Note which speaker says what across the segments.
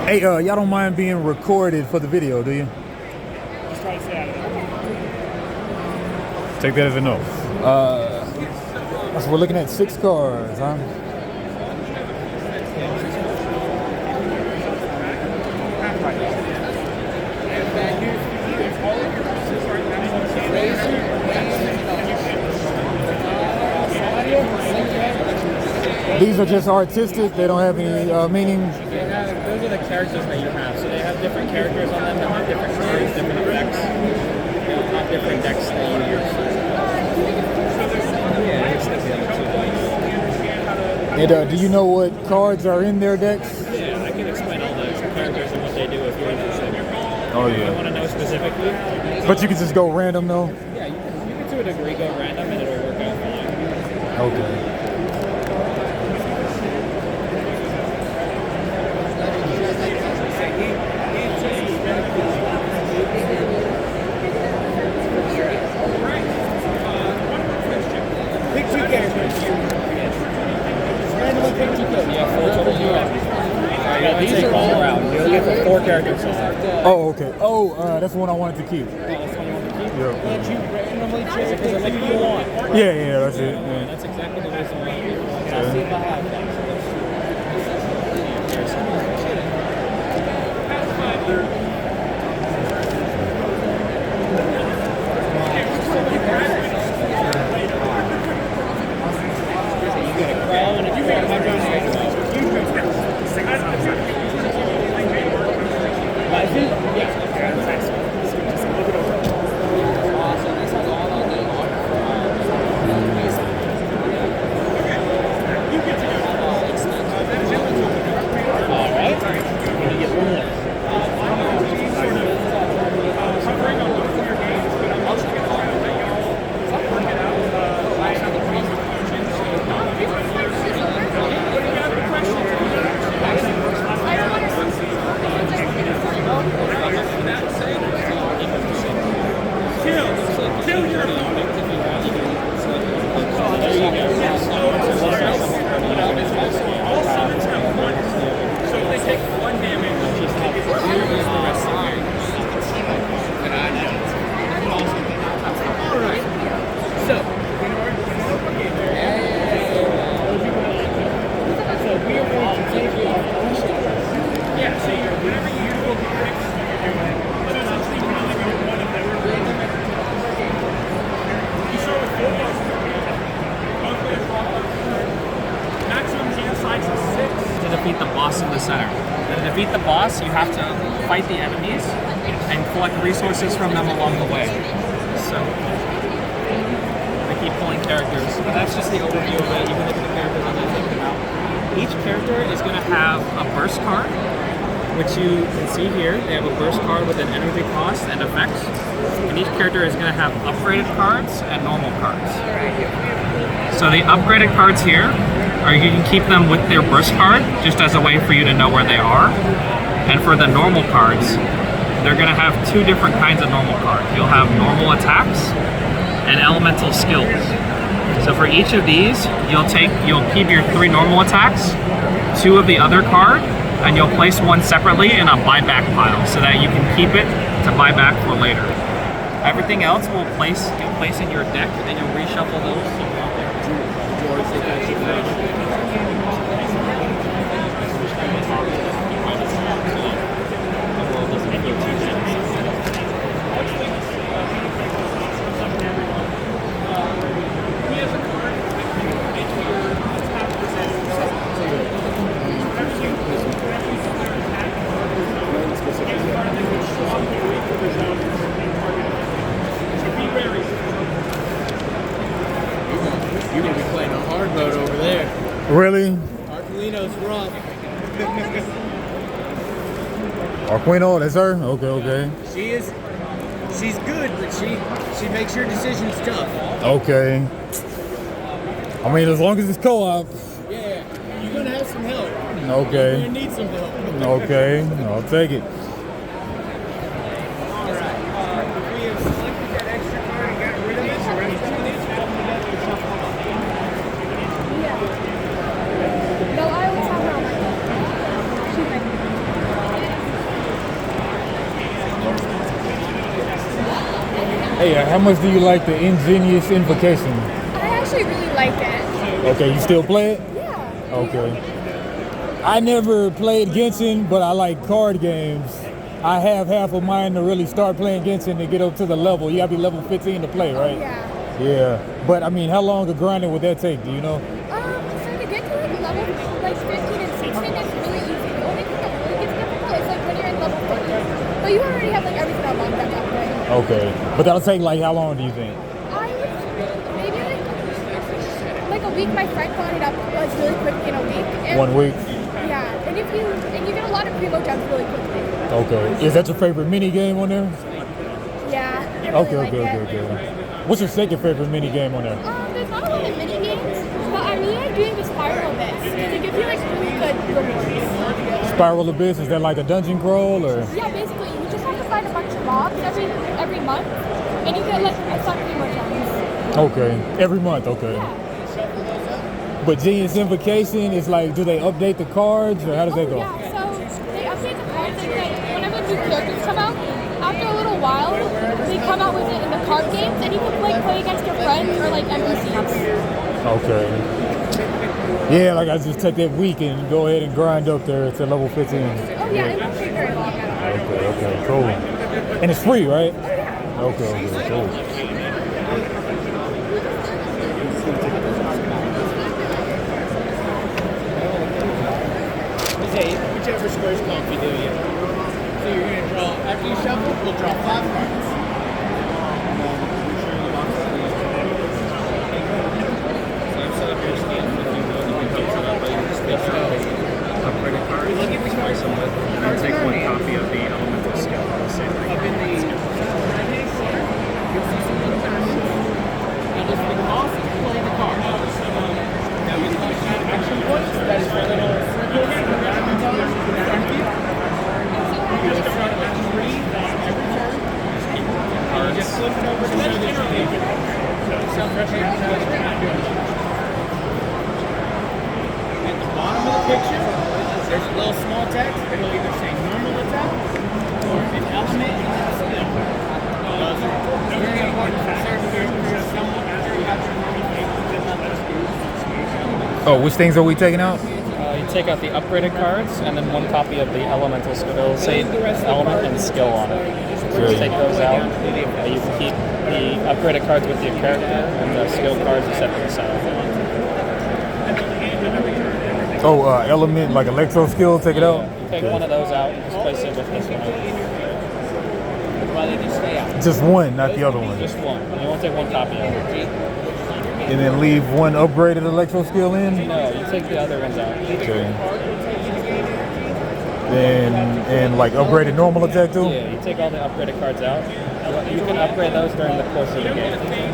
Speaker 1: Hey, y'all don't mind being recorded for the video, do you?
Speaker 2: Just try to stay out of it.
Speaker 1: Take that as a no. So we're looking at 6 cars, huh? These are just artistic, they don't have any meaning.
Speaker 2: Those are the characters that you have. So they have different characters on them that have different cards, different effects. They have different decks that you use.
Speaker 1: And do you know what cards are in their decks?
Speaker 2: Yeah, I can explain all the characters and what they do if you're interested.
Speaker 1: Oh
Speaker 2: You
Speaker 1: yeah.
Speaker 2: want to know specifically?
Speaker 1: But you can just go random though?
Speaker 2: Yeah, you can to a degree go random and it'll work out fine.
Speaker 1: Okay.
Speaker 2: Pick 2 characters. Randomly pick 2 characters. Yeah, 4 total. Yeah, these are all around. You're looking for 4 characters.
Speaker 1: Oh, okay. Oh, that's the one I wanted to keep.
Speaker 2: That's one you want to keep?
Speaker 1: Yeah.
Speaker 2: Can't you randomly choose because it's like you want?
Speaker 1: Yeah, that's it. Yeah.
Speaker 2: That's exactly the reason why. I'll see if I have that. Defeat the boss in the center. To defeat the boss, you have to fight the enemies and collect resources from them along the way. So they keep pulling characters, but that's just the overview of it. You can look at the characters and then take them out. Each character is going to have a burst card, which you can see here. They have a burst card with an energy cost and effects, and each character is going to have upgraded cards and normal cards. So the upgraded cards here, or you can keep them with their burst card, just as a way for you to know where they are. And for the normal cards, they're going to have 2 different kinds of normal cards. You'll have normal attacks and elemental skills. So for each of these, you'll keep your 3 normal attacks, 2 of the other card, and you'll place 1 separately in a buyback pile so that you can keep it to buy back for later. Everything else you'll place in your deck, and you'll reshuffle those. You're going to be playing a hard mode over there.
Speaker 1: Really?
Speaker 2: Arcolino's rough.
Speaker 1: Arquino, that's her? Okay.
Speaker 2: She's good, but she makes your decisions tough.
Speaker 1: Okay. I mean, as long as it's co-op.
Speaker 2: Yeah, you're going to have some help.
Speaker 1: Okay.
Speaker 2: You're going to need some help.
Speaker 1: Okay, I'll take it.
Speaker 3: No,
Speaker 1: Hey, how much do you like the Ingenious Invocation?
Speaker 3: I actually really like it.
Speaker 1: Okay, you still play it?
Speaker 3: Yeah.
Speaker 1: Okay. I never played Genshin, but I like card games. I have half of mine to really start playing Genshin to get up to the level. You gotta be level 15 to play, right?
Speaker 3: Yeah.
Speaker 1: Yeah. But I mean, how long of grinding would that take? Do you know?
Speaker 3: So to get to level 15 and 16, it's really easy. The only thing that really gets difficult is when you're in level 40. But you already have everything unlocked at that point.
Speaker 1: Okay. But that'll take how long do you think?
Speaker 3: Maybe a week. My friend got it up really quick in a week. And
Speaker 1: 1 week.
Speaker 3: Yeah, and you get a lot of primo jumps really quickly.
Speaker 1: Okay. Is that your favorite mini game on there?
Speaker 3: Yeah.
Speaker 1: Okay. What's your second favorite mini game on there?
Speaker 3: There's not a lot of mini games, but I really like doing the Spiral Abyss because it gives you really good rewards.
Speaker 1: Spiral Abyss, is that like a dungeon crawl or?
Speaker 3: Yeah, basically you just have to find a bunch of mobs every month, and you get some primo jumps.
Speaker 1: Okay. Every month. Okay.
Speaker 3: Yeah.
Speaker 1: But Genius Invocation is do they update the cards or how does that go?
Speaker 3: Yeah, so they update the cards and whenever new characters come out, after a little while, they come out with it in the card games and you can play against your friends or NPCs.
Speaker 1: Okay. Yeah, I just take that week and go ahead and grind up there to level 15.
Speaker 3: Oh yeah, it won't take very long at all.
Speaker 1: Okay, cool. And it's free, right?
Speaker 3: Oh yeah.
Speaker 1: Okay, cool.
Speaker 4: Whichever square's comfy, do you? So you're going to draw, after you shuffle, we'll draw 5 cards. So I've set up your scan for the people that can set up, but you just upgrade a card, twice a month, and then take 1 copy of the elemental skill. Up in the just pick them off and play the card. Now we have action points, that is for little just flip it over to the at the bottom of the picture, there's a little small text. It'll either say normal attack or an element and skill. Those are very important for certain characters. Someone after you have your normal thing.
Speaker 1: Oh, which things are we taking out?
Speaker 2: You take out the upgraded cards and then 1 copy of the elemental skill. It'll say element and skill on it. So just take those out. You can keep the upgraded cards with your character and the skill cards are separate aside.
Speaker 1: Oh, element like electro skill, take it out?
Speaker 2: You take one of those out and just place it with this one.
Speaker 1: Just one, not the other one.
Speaker 2: Just one. You want to take 1 copy of it.
Speaker 1: And then leave 1 upgraded electro skill in?
Speaker 2: No, you take the other ones out.
Speaker 1: Okay. And upgraded normal attack too?
Speaker 2: Yeah, you take all the upgraded cards out. You can upgrade those during the course of the game.
Speaker 1: Okay.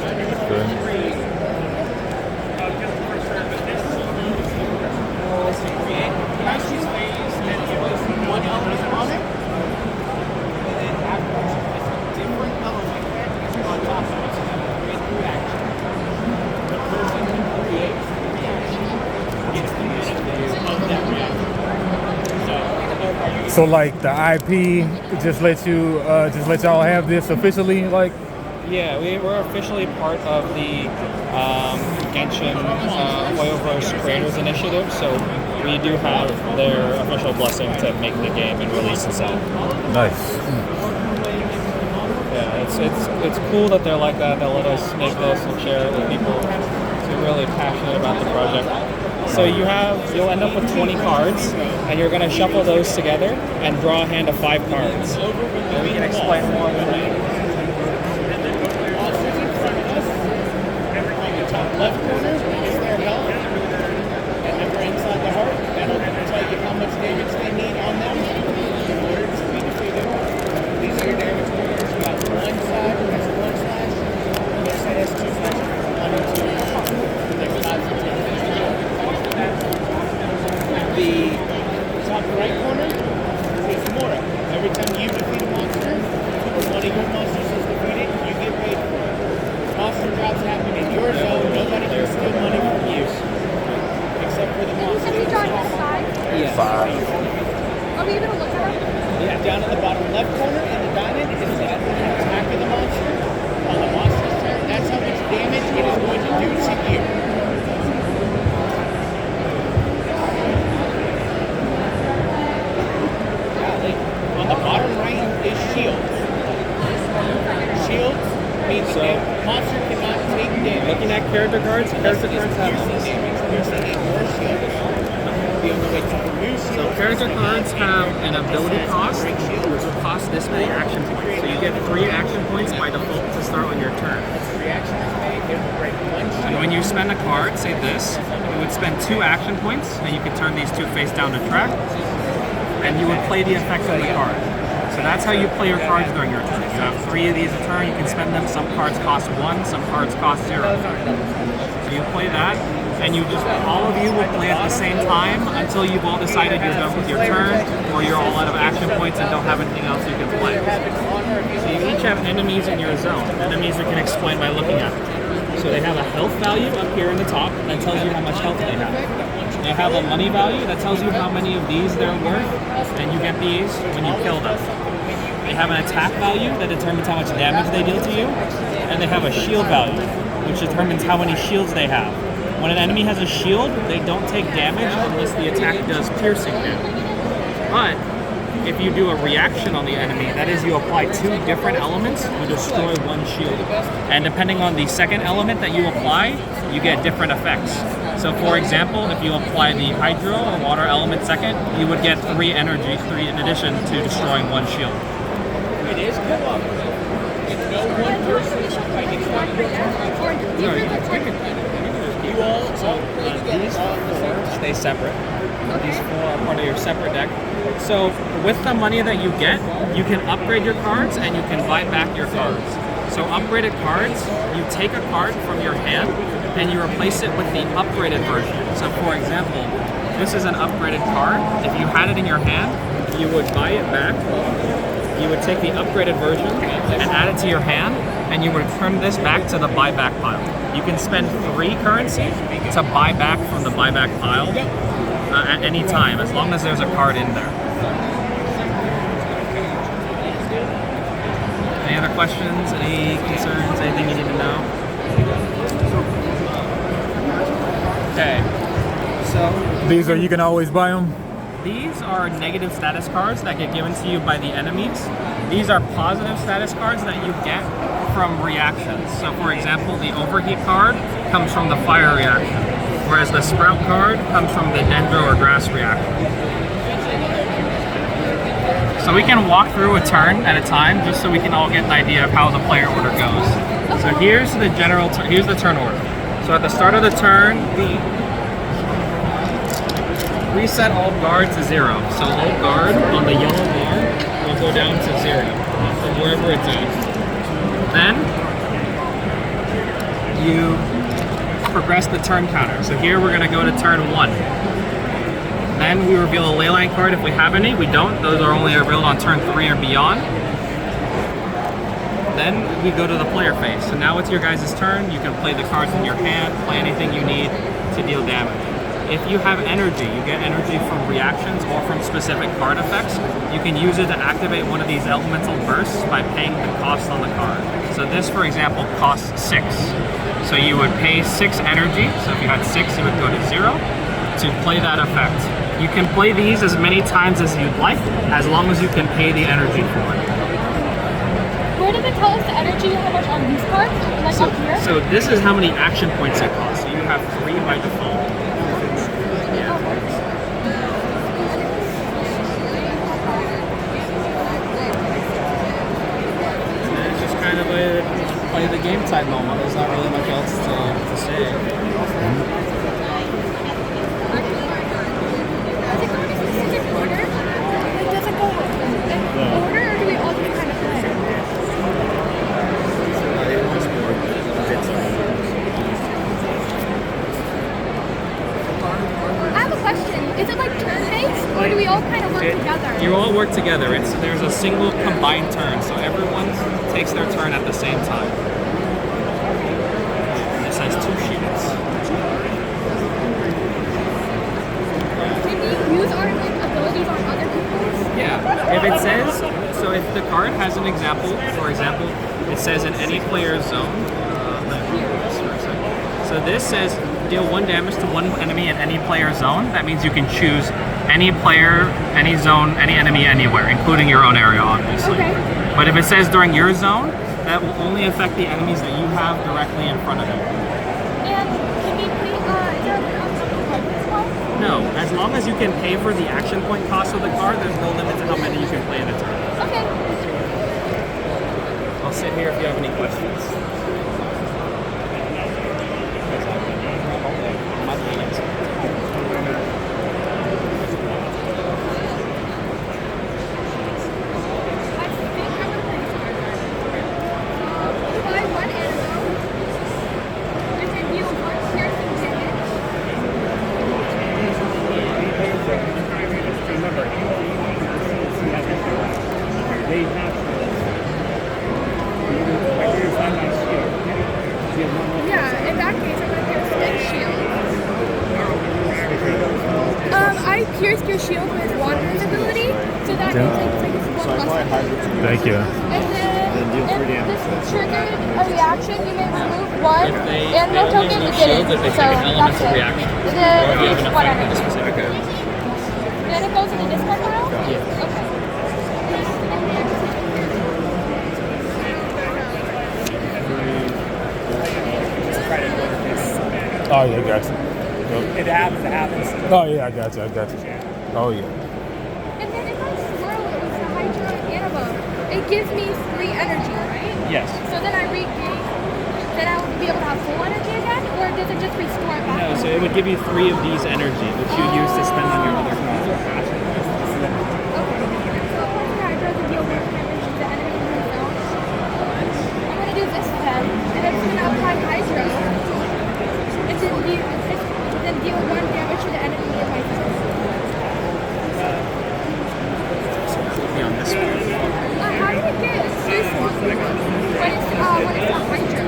Speaker 1: So the IP just let y'all have this officially
Speaker 2: Yeah, we're officially part of the Genshin Oilverse Creators Initiative, so we do have their official blessing to make the game and release itself.
Speaker 1: Nice.
Speaker 2: Yeah, it's cool that they're like that. They'll let us make this and share it with people who are really passionate about the project. So you'll end up with 20 cards, and you're going to shuffle those together and draw a hand of 5 cards. And we can explain more.
Speaker 4: Left corner is their health, and then we're inside the heart. That'll tell you how much damage they need on them in order to be defeated. These are your damage orders. You got 1 side has 1 slash, the other side has 2 slashes. 1 and 2. There's 5 and 10. The top right corner is Mora. Every time you defeat a monster, or one of your monsters is defeated, you get paid for it. Monster drops happen in your zone, nobody can steal money from you. Except for the
Speaker 3: And you
Speaker 4: monster.
Speaker 3: said you draw this side?
Speaker 4: Yeah.
Speaker 1: 5.
Speaker 3: Are we even gonna look at them?
Speaker 4: Yeah, down in the bottom left corner in the diamond is the attack of the monster. On the
Speaker 2: character cards. Character cards have so character cards have an ability cost, which will cost this many action points. So you get 3 action points by default to start on your turn. And when you spend a card, say this, you would spend 2 action points, and you could turn these 2 face down to track, and you would play the effect of the card. So that's how you play your cards during your turn. You have 3 of these a turn, you can spend them. Some cards cost 1, some cards cost 0. So you play that, and you just, all of you will play at the same time until you've all decided you're done with your turn, or you're all out of action points and don't have anything else you can play. So you each have enemies in your zone. Enemies we can explain by looking at them. So they have a health value up here in the top that tells you how much health they have. They have a money value that tells you how many of these they're worth, and you get these when you kill them. They have an attack value that determines how much damage they deal to you, and they have a shield value, which determines how many shields they have. When an enemy has a shield, they don't take damage unless the attack does piercing damage. But if you do a reaction on the enemy, that is, you apply 2 different elements, you destroy 1 shield. And depending on the second element that you apply, you get different effects. So for example, if you apply the hydro or water element second, you would get 3 energy, 3 in addition to destroying 1 shield.
Speaker 4: It is co-op. It's no one person fighting you all
Speaker 2: These 4 stay separate. These 4 are part of your separate deck. So with the money that you get, you can upgrade your cards and you can buy back your cards. So upgraded cards, you take a card from your hand and you replace it with the upgraded version. So for example, this is an upgraded card. If you had it in your hand, you would buy it back. You would take the upgraded version and add it to your hand, and you would return this back to the buyback pile. You can spend 3 currency to buy back from the buyback pile at any time, as long as there's a card in there. Any other questions? Any concerns? Anything you need to know? Okay. So
Speaker 1: These are, you can always buy them?
Speaker 2: these are negative status cards that get given to you by the enemies. These are positive status cards that you get from reactions. So for example, the overheat card comes from the fire reaction, whereas the sprout card comes from the dendro or grass reaction. So we can walk through a turn at a time just so we can all get an idea of how the player order goes. So here's the general here's the turn order. So at the start of the turn, we reset all guard to 0. So all guard on the yellow bar will go down to 0 from wherever it's at. Then you progress the turn counter. So here we're going to go to turn 1. Then we reveal a leyline card if we have any. We don't. Those are only revealed on turn 3 or beyond. Then we go to the player phase. So now it's your guys' turn. You can play the cards in your hand, play anything you need to deal damage. If you have energy, you get energy from reactions or from specific card effects. You can use it to activate one of these elemental bursts by paying the cost on the card. So this, for example, costs 6. So you would pay 6 energy. So if you had 6, you would go to 0 to play that effect. You can play these as many times as you'd like, as long as you can pay the energy for it.
Speaker 3: Where does it tell us the energy, how much on these cards? Like up here?
Speaker 2: So this is how many action points it costs. So you have 3 by default. Kind of a play the game type moment. There's not really much else to say.
Speaker 3: Does it go in a specific order? Like, does it go in order, or do we all just kind of play? I have a question. Is it like turn-based, or do we all kind of work together?
Speaker 2: You all work together. There's a single combined turn, so everyone takes their turn at the same time. This has 2 shields.
Speaker 3: Can we use our abilities on other people's?
Speaker 2: Yeah. If it says, so if the card has an example, for example, it says in any player's zone. Let me read this for a second. So this says deal 1 damage to 1 enemy in any player's zone. That means you can choose any player, any zone, any enemy, anywhere, including your own area, obviously.
Speaker 3: Okay.
Speaker 2: But if it says during your zone, that will only affect the enemies that you have directly in front of you.
Speaker 3: And
Speaker 2: No, as long as you can pay for the action point cost of the card, there's no limit to how many you can play in a turn.
Speaker 3: Okay.
Speaker 2: I'll sit here if you have any questions.
Speaker 3: I think I'm gonna play this card. Buy one animal, and then deal one piercing damage.
Speaker 4: They have
Speaker 3: Yeah, in that case, I'm gonna pierce Spin Shield. I pierced your shield with Wanderer's ability, so that means I can take this one plus.
Speaker 1: Thank you.
Speaker 3: And then if this triggered a reaction, you may remove one animal token. You did it, so that's it.
Speaker 2: Reaction.
Speaker 3: And then each one energy.
Speaker 2: Specific.
Speaker 3: Then it goes in the discard pile?
Speaker 2: Yeah.
Speaker 3: Okay.
Speaker 1: Oh yeah, gotcha.
Speaker 4: It happens.
Speaker 1: Oh yeah, I got you. Oh yeah.
Speaker 3: And then if I swirl it with the Hydra animal, it gives me 3 energy, right?
Speaker 2: Yes.
Speaker 3: So then I regain, then I will be able to have full energy again, or does it just restore it back?
Speaker 2: No, so it would give you 3 of these energy, which you use to spend on your other cards.
Speaker 3: Okay. So once the Hydra can deal 1 damage to the enemy in the zone, I'm going to do this then, and I'm just going to apply Hydra, and then deal 1 damage to the enemy in my zone.
Speaker 2: Be on this one.
Speaker 3: How do we get 2 swamps when it's a Hydra?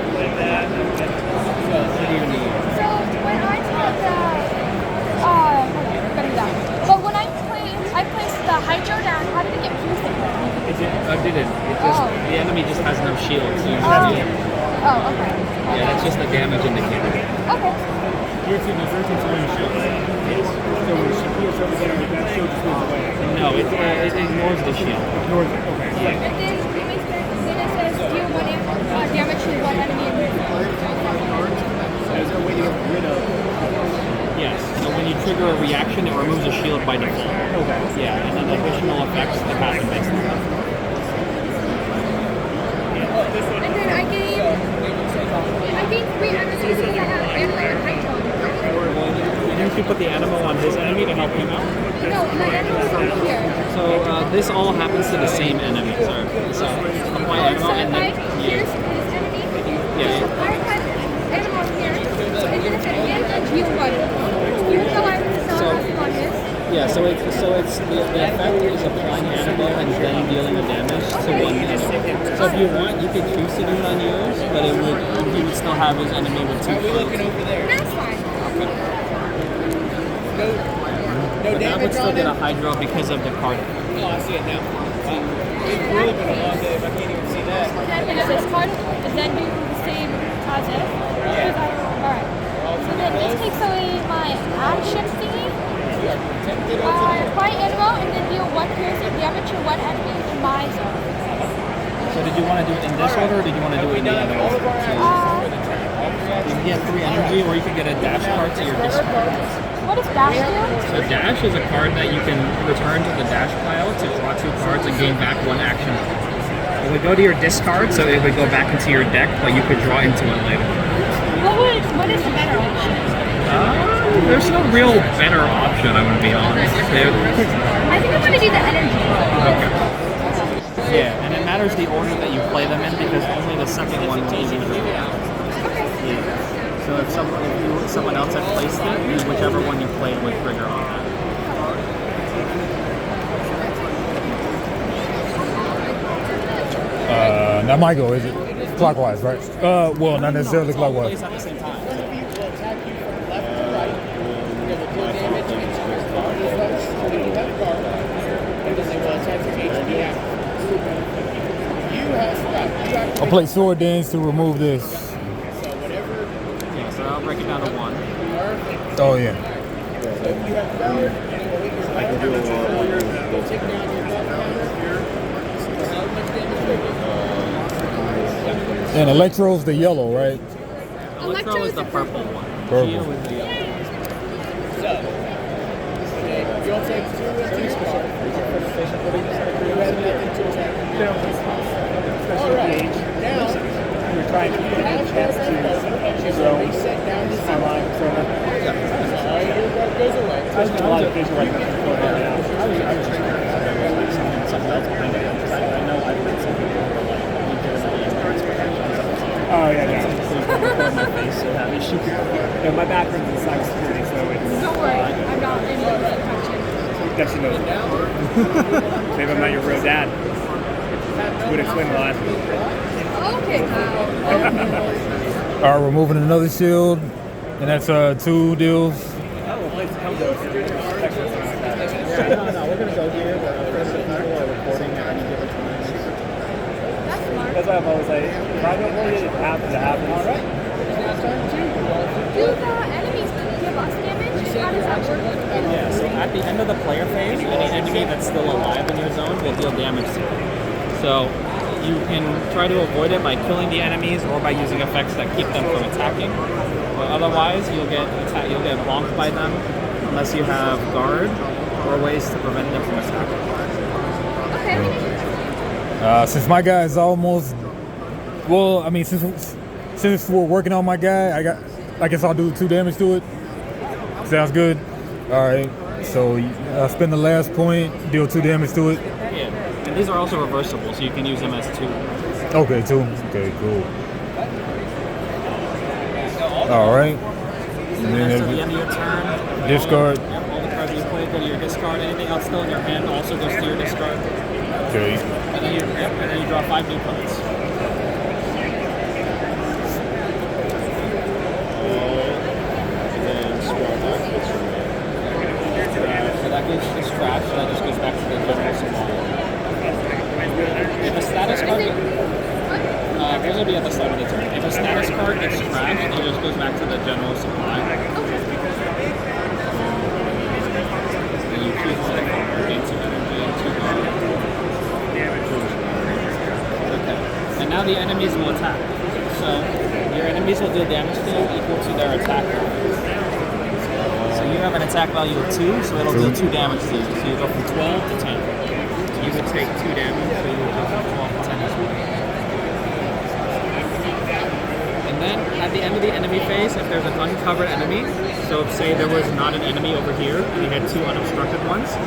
Speaker 2: What do you need?
Speaker 3: So when I taught the, but when I placed the Hydro down, how did it get pierced?
Speaker 2: It didn't. It just, the enemy just has no shield, so you
Speaker 3: Oh.
Speaker 2: just
Speaker 3: Oh, okay.
Speaker 2: yeah, that's just the damage indicator.
Speaker 3: Okay.
Speaker 4: So when she peels over there, that shield just moves away.
Speaker 2: No, it ignores the shield.
Speaker 4: Ignores it. Okay.
Speaker 3: And then it says deal 1 damage to 1 enemy in your zone.
Speaker 4: So there's no way to get rid of.
Speaker 2: Yes. So when you trigger a reaction, it removes a shield by default.
Speaker 4: Okay.
Speaker 2: Yeah, and then additional effects that happen based on that.
Speaker 3: And then I gained 3 energy because I have Animal and Hydro.
Speaker 2: Didn't you put the animal on his enemy to help him out?
Speaker 3: No, my Animal is over here.
Speaker 2: So this all happens to the same enemy. So apply animal
Speaker 3: So
Speaker 2: and
Speaker 3: if I
Speaker 2: then
Speaker 3: pierce his enemy,
Speaker 2: Yeah.
Speaker 3: so I have Animal here, and then if it ends, deal 1. Even though I still have on his.
Speaker 2: yeah. So it's the effect is applying animal and then dealing the damage to one enemy. So if you want, you could choose to do it on yours, but he would still have his enemy with 2 shields.
Speaker 3: That's fine.
Speaker 2: But that would still get a Hydro because of the card.
Speaker 4: Oh, I see it now. It's really been a long day if I can't even see that.
Speaker 3: Then finish this card, and then do the same as if. Alright. So then this takes away my action thingy. Apply animal, and then deal 1 piercing damage to 1 enemy in my zone.
Speaker 2: So did you want to do it in this order, or did you want to do it in the other order? You can get 3 energy, or you can get a dash card to your discard.
Speaker 3: What does dash do?
Speaker 2: So dash is a card that you can return to the dash pile to draw 2 cards and gain back 1 action. It would go to your discard, so it would go back into your deck, but you could draw into it later.
Speaker 3: What is the better option?
Speaker 2: There's no real better option, I'm going to be honest.
Speaker 3: I think I'm going to do the energy.
Speaker 2: Okay. Yeah, and it matters the order that you play them in because only the second one will be usually out. Yeah. So if someone else had placed it, whichever one you played would trigger on that.
Speaker 1: Now Michael, is it clockwise, right? Well, not necessarily clockwise.
Speaker 2: Plays at the same time. I'll play sword dance to remove this. Yeah, so I'll break it down to 1.
Speaker 1: Oh yeah. And Electro's the yellow, right?
Speaker 2: Electro is the purple one.
Speaker 1: Purple.
Speaker 2: Geo is the yellow.
Speaker 4: You'll take 2 with 2 star. You have nothing to attack. Alright, now
Speaker 5: We're trying to get a chance to
Speaker 4: grow. Reset down to 0. Alright, your guard goes away.
Speaker 5: I was doing a lot of visual right now. I was thinking like something else behind it. I know I've read something where like you get a oh yeah, yeah. So my face so heavy. Yeah, my background is cybersecurity, so it's.
Speaker 3: Don't worry, I'm not in the protection.
Speaker 5: Yes, you know. Maybe I'm not your real dad. Would explain a lot.
Speaker 3: Okay, Kyle.
Speaker 1: All right, we're moving another shield, and that's 2 deals.
Speaker 5: Oh, place to come though.
Speaker 4: No, we're gonna go here. People are recording at any given time.
Speaker 3: That's smart.
Speaker 5: That's why I'm always like, if I don't want it to happen, it happens.
Speaker 4: All right. It's now turn 2.
Speaker 3: Do the enemies give us damage? How does that work?
Speaker 2: Yeah, so at the end of the player phase, any enemy that's still alive in your zone will deal damage to you. So you can try to avoid it by killing the enemies or by using effects that keep them from attacking. But otherwise, you'll get bonked by them unless you have guard or ways to prevent them from attacking.
Speaker 3: Okay.
Speaker 1: Since my guy is almost, well, I mean, since we're working on my guy, I guess I'll do 2 damage to it. Sounds good. All right. So spend the last point, deal 2 damage to it.
Speaker 2: Yeah, and these are also reversible, so you can use them as 2.
Speaker 1: Okay, 2. Okay, cool. All right.
Speaker 2: And then at the end of your turn,
Speaker 1: Discard.
Speaker 2: all the cards you played go to your discard. Anything else still in your hand also goes to your discard.
Speaker 1: Okay.
Speaker 2: And then you draw 5 new cards. So that goes to scratch, so that just goes back to the general supply. If a status card, those will be at the start of the turn. If a status card gets scratched, it just goes back to the general supply. And you choose one gain 2 energy and 2 guard. Okay. And now the enemies will attack. So your enemies will deal damage to you equal to their attack value. So you have an attack value of 2, so it'll deal 2 damage to you. So you go from 12 to 10. You would take 2 damage, so you would go from 12 to 10 as well. And then at the end of the enemy phase, if there's an uncovered enemy, so if say there was not an enemy over here, and you had 2 unobstructed ones,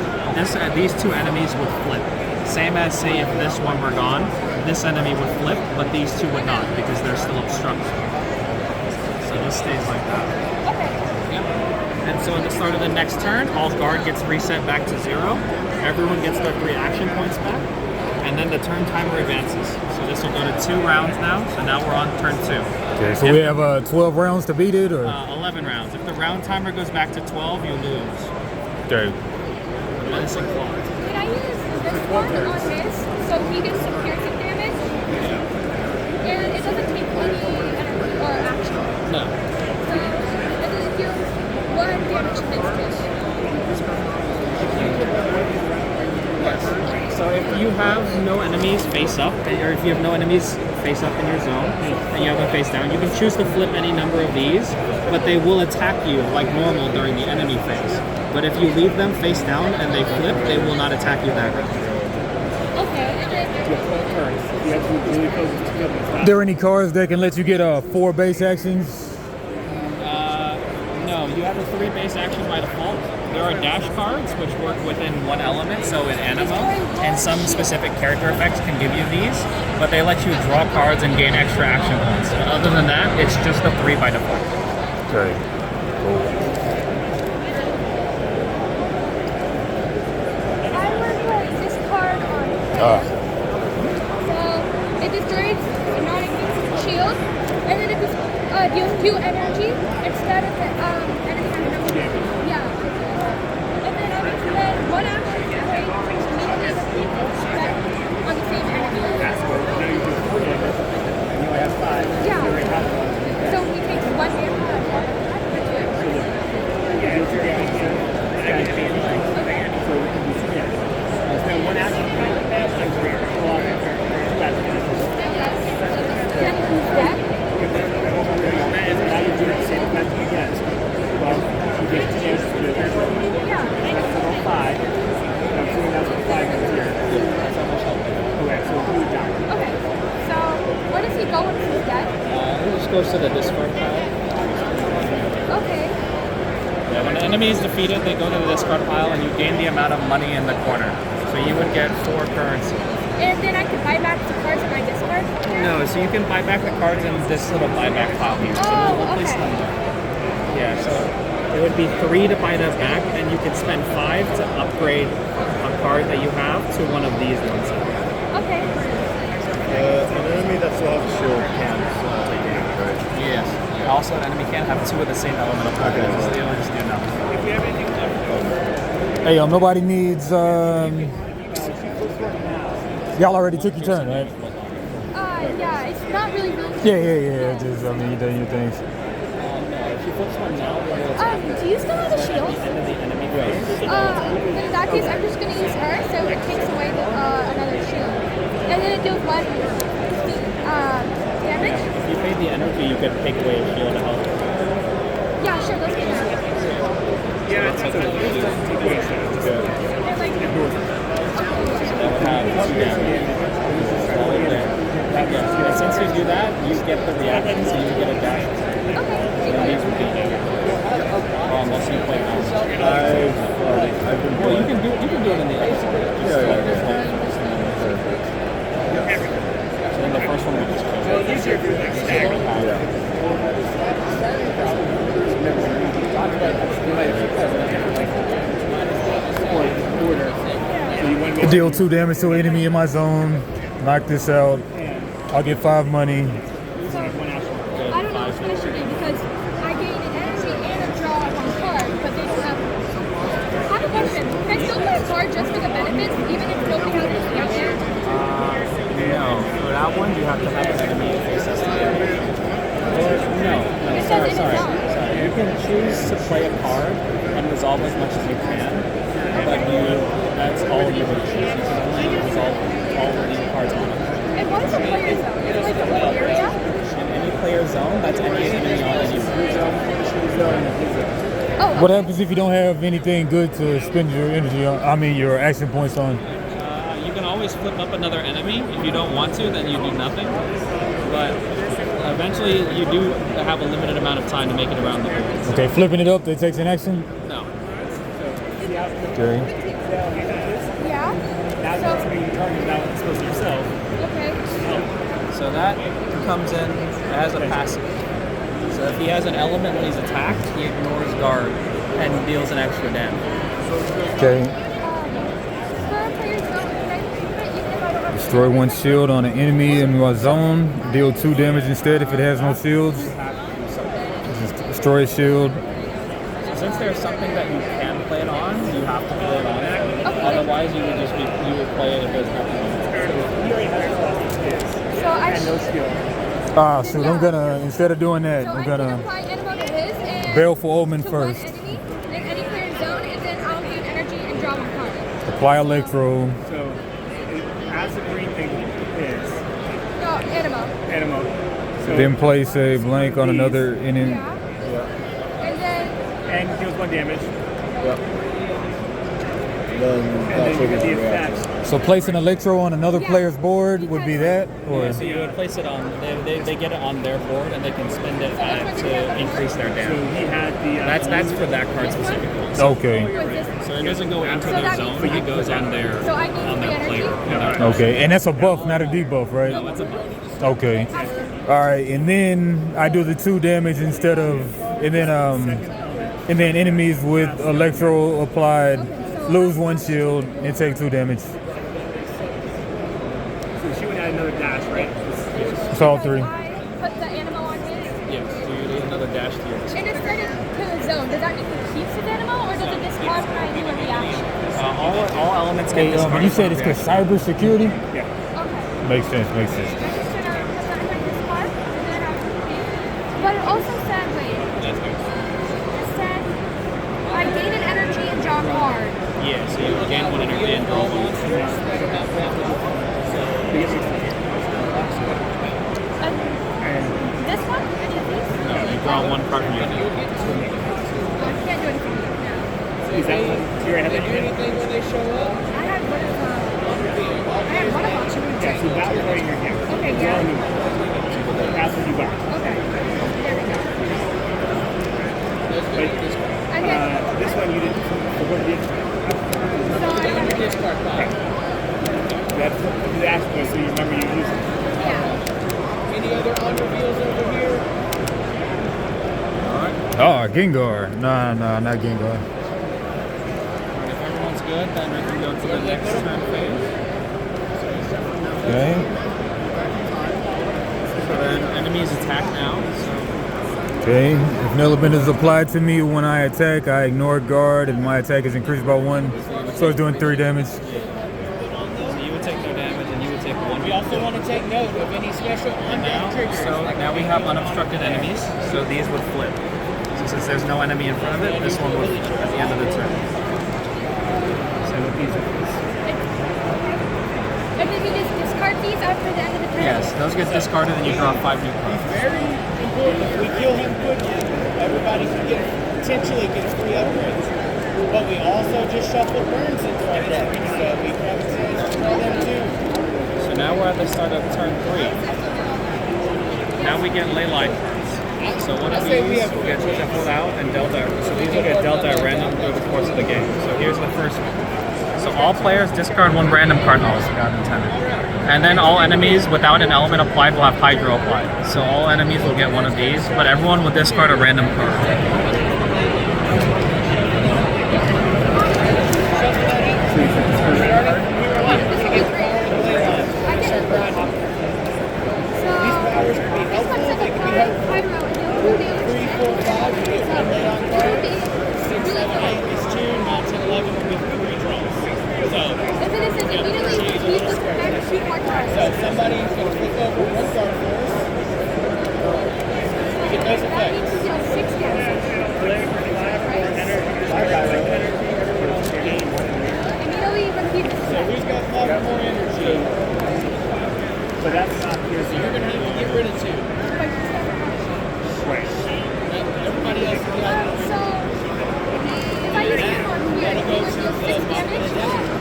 Speaker 2: these 2 enemies would flip. Same as say if this one were gone, this enemy would flip, but these 2 would not because they're still obstructed. So this stays like that. And so at the start of the next turn, all guard gets reset back to 0. Everyone gets their 3 action points back. And then the turn timer advances. So this will go to 2 rounds now. So now we're on turn 2.
Speaker 1: Okay, so we have 12 rounds to beat it, or
Speaker 2: 11 rounds. If the round timer goes back to 12, you lose.
Speaker 1: okay.
Speaker 2: Menacing claw.
Speaker 3: Can I use this one on his so he gets some piercing damage? And it doesn't take any energy or action.
Speaker 2: No.
Speaker 3: So it just deals 1 damage to his dish.
Speaker 2: So if you have no enemies face up, or if you have no enemies face up in your zone, and you have them face down, you can choose to flip any number of these, but they will attack you like normal during the enemy phase. But if you leave them face down and they flip, they will not attack you that round.
Speaker 3: Okay, and then
Speaker 1: Are there any cards that can let you get 4 base actions?
Speaker 2: No, you have the 3 base actions by default. There are dash cards which work within 1 element, so in Animo, and some specific character effects can give you these, but they let you draw cards and gain extra action points. But other than that, it's just the 3 by default.
Speaker 1: Okay. Cool.
Speaker 3: I would put this card on him. So it destroys a non-existent shield, and then if it's deals 2 energy instead of the energy. Yeah. And then then 1 action break immediately effect on the same enemy. Yeah. So he takes 1 damage.
Speaker 2: goes to the discard pile.
Speaker 3: Okay.
Speaker 2: Yeah, when the enemy is defeated, they go to the discard pile, and you gain the amount of money in the corner. So you would get 4 currency.
Speaker 3: And then I can buy back the cards in my discard?
Speaker 2: No, so you can buy back the cards in this little buyback pile here. So we'll place them there. Yeah, so it would be 3 to buy that back, and you can spend 5 to upgrade a card that you have to one of these ones.
Speaker 3: Okay.
Speaker 6: An enemy that still has a shield can take damage, right?
Speaker 2: Yes. Also, an enemy can have 2 of the same elemental card.
Speaker 6: Okay.
Speaker 2: They only just do nothing.
Speaker 1: Hey, nobody needs. Y'all already took your turn, right?
Speaker 3: Yeah, it's not really.
Speaker 1: Yeah. Just, I mean, you done your things.
Speaker 2: If you focus one now,
Speaker 3: Do you still have a shield?
Speaker 2: the enemy
Speaker 3: Then in that case, I'm just gonna use her, so it takes away another shield, and then it deals 1 damage.
Speaker 2: If you pay the energy, you can take away a shield to help.
Speaker 3: Yeah, sure. Let's get that.
Speaker 2: Yeah, that's okay. That would have 2 damage. Yeah, since you do that, you get the reaction, so you get a dash.
Speaker 3: Okay.
Speaker 2: And these would be unless you play mouse.
Speaker 6: I've been
Speaker 2: Well, you
Speaker 6: playing.
Speaker 2: can do it in the other side. So then the first one we just
Speaker 1: Deal 2 damage to an enemy in my zone. Knock this out. I'll get 5 money.
Speaker 3: I don't know which one I should do because I gain an energy and a draw on card, but they don't have. I have a question. Can I still play a card just for the benefits, even if nobody has anything out there?
Speaker 2: No. For that one, you have to have an enemy face us together. No.
Speaker 3: It says in
Speaker 2: Sorry.
Speaker 3: its own.
Speaker 2: You can choose to play a card and resolve as much as you can, but that's all you would choose. You can only resolve all of these cards on it.
Speaker 3: And what is a player zone? Is it like the whole area?
Speaker 2: In any player zone, that's any enemy on any zone.
Speaker 3: Oh,
Speaker 1: What happens if you don't have anything good to spend your energy on? I mean, your action points on.
Speaker 2: You can always flip up another enemy. If you don't want to, then you do nothing. But eventually, you do have a limited amount of time to make it around the board.
Speaker 1: Okay, flipping it up, that takes an action.
Speaker 2: No.
Speaker 1: Okay.
Speaker 3: yeah.
Speaker 5: That's what's being targeted out and supposed to yourself.
Speaker 3: Okay.
Speaker 2: So that comes in as a passive. So if he has an element when he's attacked, he ignores guard and deals an extra damage.
Speaker 1: Okay.
Speaker 3: For a player zone, can I even if I don't have
Speaker 1: Destroy 1 shield on an enemy in my zone. Deal 2 damage instead if it has no shields. Just destroy a shield.
Speaker 2: So since there's something that you can play it on, you have to play it on it.
Speaker 3: Okay.
Speaker 2: Otherwise, you would play it if there's nothing on it.
Speaker 3: So I
Speaker 5: And no skill.
Speaker 1: So I'm gonna, instead of doing that,
Speaker 3: So
Speaker 1: I'm
Speaker 3: I can
Speaker 1: gonna
Speaker 3: apply Animal to his and
Speaker 1: Baleful Omen
Speaker 3: to
Speaker 1: first.
Speaker 3: one enemy in any player zone, and then I'll gain energy and draw 1 card.
Speaker 1: Apply Electro.
Speaker 5: So, as the green thing is,
Speaker 3: No, Animal.
Speaker 5: animal. So,
Speaker 1: Then place a blank on another enemy.
Speaker 3: Yeah. And then
Speaker 5: and deals 1 damage.
Speaker 6: Then
Speaker 5: And
Speaker 6: that
Speaker 5: then you
Speaker 6: triggers
Speaker 5: get
Speaker 6: the
Speaker 5: the
Speaker 6: reaction.
Speaker 5: effect.
Speaker 1: So place an Electro on another
Speaker 3: Yeah.
Speaker 1: player's board would be that? Or
Speaker 2: Yeah, so you would place it on, they get it on their board and they can spend it to increase their
Speaker 5: So
Speaker 2: damage.
Speaker 5: he had the.
Speaker 2: That's for that card specifically.
Speaker 1: okay.
Speaker 3: was this?
Speaker 2: So it doesn't go into
Speaker 3: So
Speaker 2: their
Speaker 3: that
Speaker 2: zone,
Speaker 3: means-
Speaker 2: it goes on their
Speaker 3: So I gain 3 energy?
Speaker 2: player.
Speaker 1: Okay, and that's a buff, not a debuff, right?
Speaker 2: No, it's a buff.
Speaker 1: Okay. All right, and then I do the 2 damage instead of, and then enemies with Electro applied lose 1 shield and take 2 damage.
Speaker 5: So she would add another dash, right?
Speaker 1: It's all 3.
Speaker 3: I put the animal on his.
Speaker 2: Yes, so you need another dash to yours.
Speaker 3: And it's started to the zone. Does that mean he keeps his animal, or does it discard when I do a reaction?
Speaker 2: All elements can
Speaker 1: Hey,
Speaker 2: discard
Speaker 1: you said it's
Speaker 2: from
Speaker 1: because cyber security?
Speaker 5: Yeah.
Speaker 3: Okay.
Speaker 1: Makes sense, makes sense.
Speaker 3: I'm just gonna put that in my discard, and then but it also said, wait,
Speaker 2: That's good.
Speaker 3: it said I gain an energy and draw card.
Speaker 2: Yeah, so you gain 1 energy and draw 1.
Speaker 3: And this one? Any of these?
Speaker 2: No, you draw 1 card from your hand.
Speaker 3: I can't do anything with it now.
Speaker 5: Is that you're ahead of him?
Speaker 3: I had one of option.
Speaker 5: Yeah, so that was right in your hand.
Speaker 3: Okay,
Speaker 5: Draw
Speaker 3: yeah.
Speaker 5: a new one. That's what you got.
Speaker 3: Okay. Okay.
Speaker 5: This one you didn't. So what did
Speaker 2: Your discard pile.
Speaker 5: that's the action, so you remember you used it.
Speaker 3: Yeah.
Speaker 4: Any other on reveals over here?
Speaker 1: Oh, Gengar. Nah, not Gengar.
Speaker 2: If everyone's good, then we can go to the next turn phase.
Speaker 1: Okay.
Speaker 2: So then enemies attack now. So
Speaker 1: Okay. If an element is applied to me when I attack, I ignore guard and my attack is increased by 1. So it's doing 3 damage.
Speaker 2: So you would take no damage, and you would take 1.
Speaker 4: We also want to take note of any special on-deck triggers.
Speaker 2: So now we have unobstructed enemies. So these would flip. So since there's no enemy in front of it, this one would at the end of the turn.
Speaker 5: So with these ones.
Speaker 3: And then you just discard these after the end of the turn?
Speaker 2: Yes, those get discarded, and you draw 5 new cards.
Speaker 4: Very important. If we kill him quickly, everybody can potentially get a free upgrade. But we also just shuffled burns into our deck, so we can have a chance to draw them too.
Speaker 2: So now we're at the start of turn 3. Now we get ley line cards. So what
Speaker 4: I
Speaker 2: do
Speaker 4: say we
Speaker 2: these
Speaker 4: have
Speaker 2: will get shuffled out and dealt out. So these will get dealt out random through the course of the game. So here's the first one. So all players discard 1 random card. Oh, God intended. And then all enemies without an element applied will have Hydro applied. So all enemies will get one of these, but everyone will discard a random card.
Speaker 4: So somebody can flip over 1 card for us. We get those effects. So who's got 5 more energy?
Speaker 5: So that's not here.
Speaker 4: So you're going to have to get rid of 2.
Speaker 5: Right.
Speaker 4: Everybody else will get out.
Speaker 3: If I use it on here, you would deal 6 damage,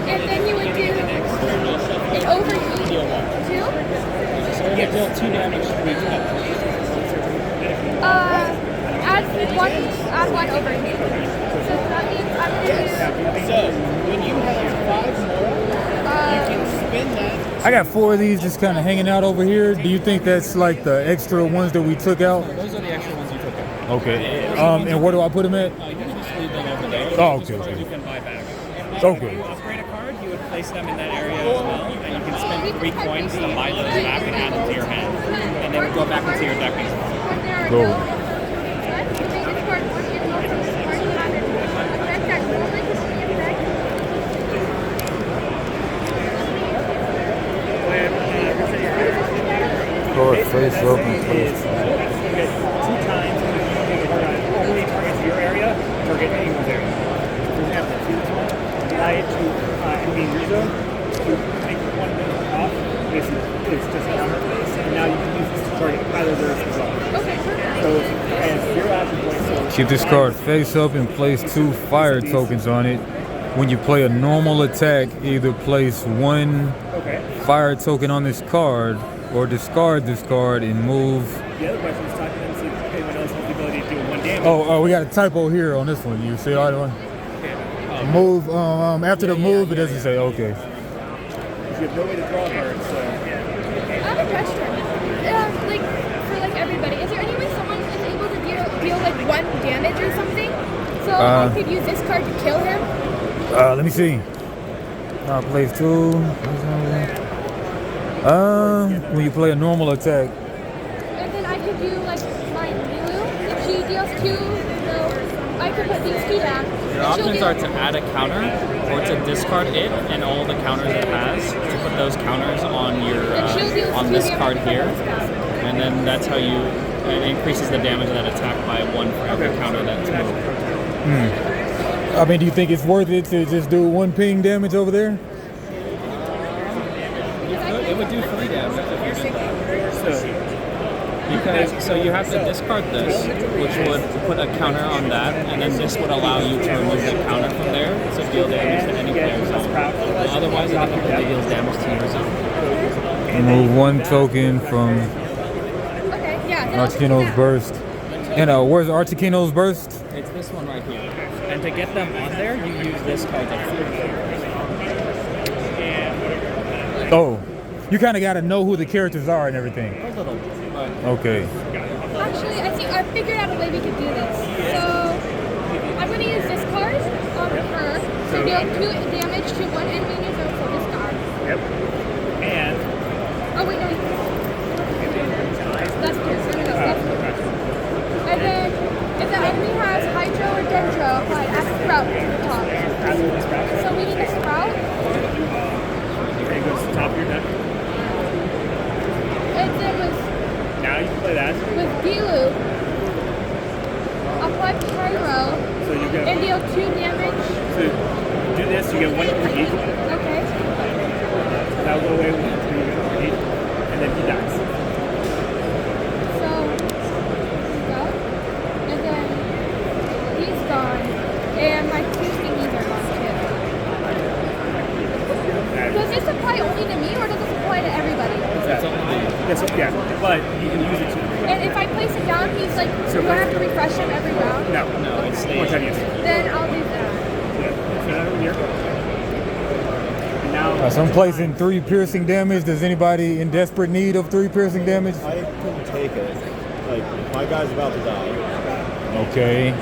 Speaker 3: and then you would do an overheat too?
Speaker 2: So we're going to deal 2 damage to each card.
Speaker 3: Add one overheat. So that means I'm going to do...
Speaker 4: So when you have 5 more, you can spin that.
Speaker 1: I got 4 of these just kind of hanging out over here. Do you think that's like the extra ones that we took out?
Speaker 2: Those are the extra ones you took out.
Speaker 1: Okay. And where do I put them at?
Speaker 2: You can just leave them over there.
Speaker 1: Oh,
Speaker 2: Those
Speaker 1: okay,
Speaker 2: cards
Speaker 1: okay.
Speaker 2: you can buy back.
Speaker 1: Okay.
Speaker 2: If you upgrade a card, you would place them in that area as well, and you can spend 3 coins to buy those back and add them to your hand, and they would go back into your deck as well.
Speaker 1: Cool. Face up and
Speaker 5: Is you get 2 times only targets your area, target anyone's area. So for example, see this one? Apply it to enemy in your zone to take 1 minute off. It's just a counter phase, and now you can use this to target either theirs as well. So as 0 action points. So
Speaker 1: keep this card face up and place 2 fire tokens on it. When you play a normal attack, either place 1 fire token on this card or discard this card and move.
Speaker 5: The other question is talking to them, see if anyone else has the ability to do 1 damage.
Speaker 1: Oh, we got a typo here on this one. You see the other one? Move. After the move, it doesn't say okay.
Speaker 5: You have no way to draw cards, so.
Speaker 3: I have a question. Like, for like everybody, is there any way someone is able to deal like 1 damage or something? So I could use this card to kill him?
Speaker 1: Let me see. Place 2. When you play a normal attack.
Speaker 3: And then I could do like my Milu. If she deals 2, so I could put these 2 down.
Speaker 2: Your options are to add a counter or to discard it and all the counters it has to put those counters on your on this card here, and then that's how it increases the damage of that attack by 1 for every counter that's moved.
Speaker 1: I mean, do you think it's worth it to just do 1 ping damage over there?
Speaker 2: It would do 3 damage if you did that. Because so you have to discard this, which would put a counter on that, and then this would allow you to remove the counter from there to deal damage to any player's zone. Otherwise, it only deals damage to your zone.
Speaker 1: Remove 1 token from
Speaker 3: Okay, yeah.
Speaker 1: Articuno's Burst. And where's Articuno's Burst?
Speaker 2: It's this one right here. And to get them on there, you use this card up here.
Speaker 1: Oh, you kind of got to know who the characters are and everything.
Speaker 2: A little bit, but
Speaker 1: Okay.
Speaker 3: Actually, I think I figured out a way we could do this. So I'm going to use this card on her to deal 2 damage to one enemy in your zone for this card.
Speaker 5: Yep. And
Speaker 3: Oh wait, no. That's good. There we go. That's good. And then if the enemy has Hydro or Dendro, apply add Sprout to the top. So we need a Sprout.
Speaker 5: okay, goes to the top of your deck.
Speaker 3: And then
Speaker 5: Now you can play that.
Speaker 3: with Gilu, apply Pyro
Speaker 5: So you get
Speaker 3: and deal 2 damage.
Speaker 5: so do this. You get 1 per heat.
Speaker 3: Okay.
Speaker 5: That'll go away with 3 per heat, and then he dies.
Speaker 3: So go. And then he's gone. And my 2 thingies are gone too. Does this apply only to me or does this apply to everybody?
Speaker 2: it's only
Speaker 5: That's yeah, but you can use it too.
Speaker 3: And if I place it down, he's like, do I have to refresh him every round?
Speaker 5: No,
Speaker 2: it stays.
Speaker 5: One time, yes.
Speaker 3: Then I'll do that.
Speaker 5: Yeah. So that over here. And now,
Speaker 1: So I'm placing 3 piercing damage. Does anybody in desperate need of 3 piercing damage?
Speaker 6: I couldn't take it. Like, my guy's about to die.
Speaker 1: Okay.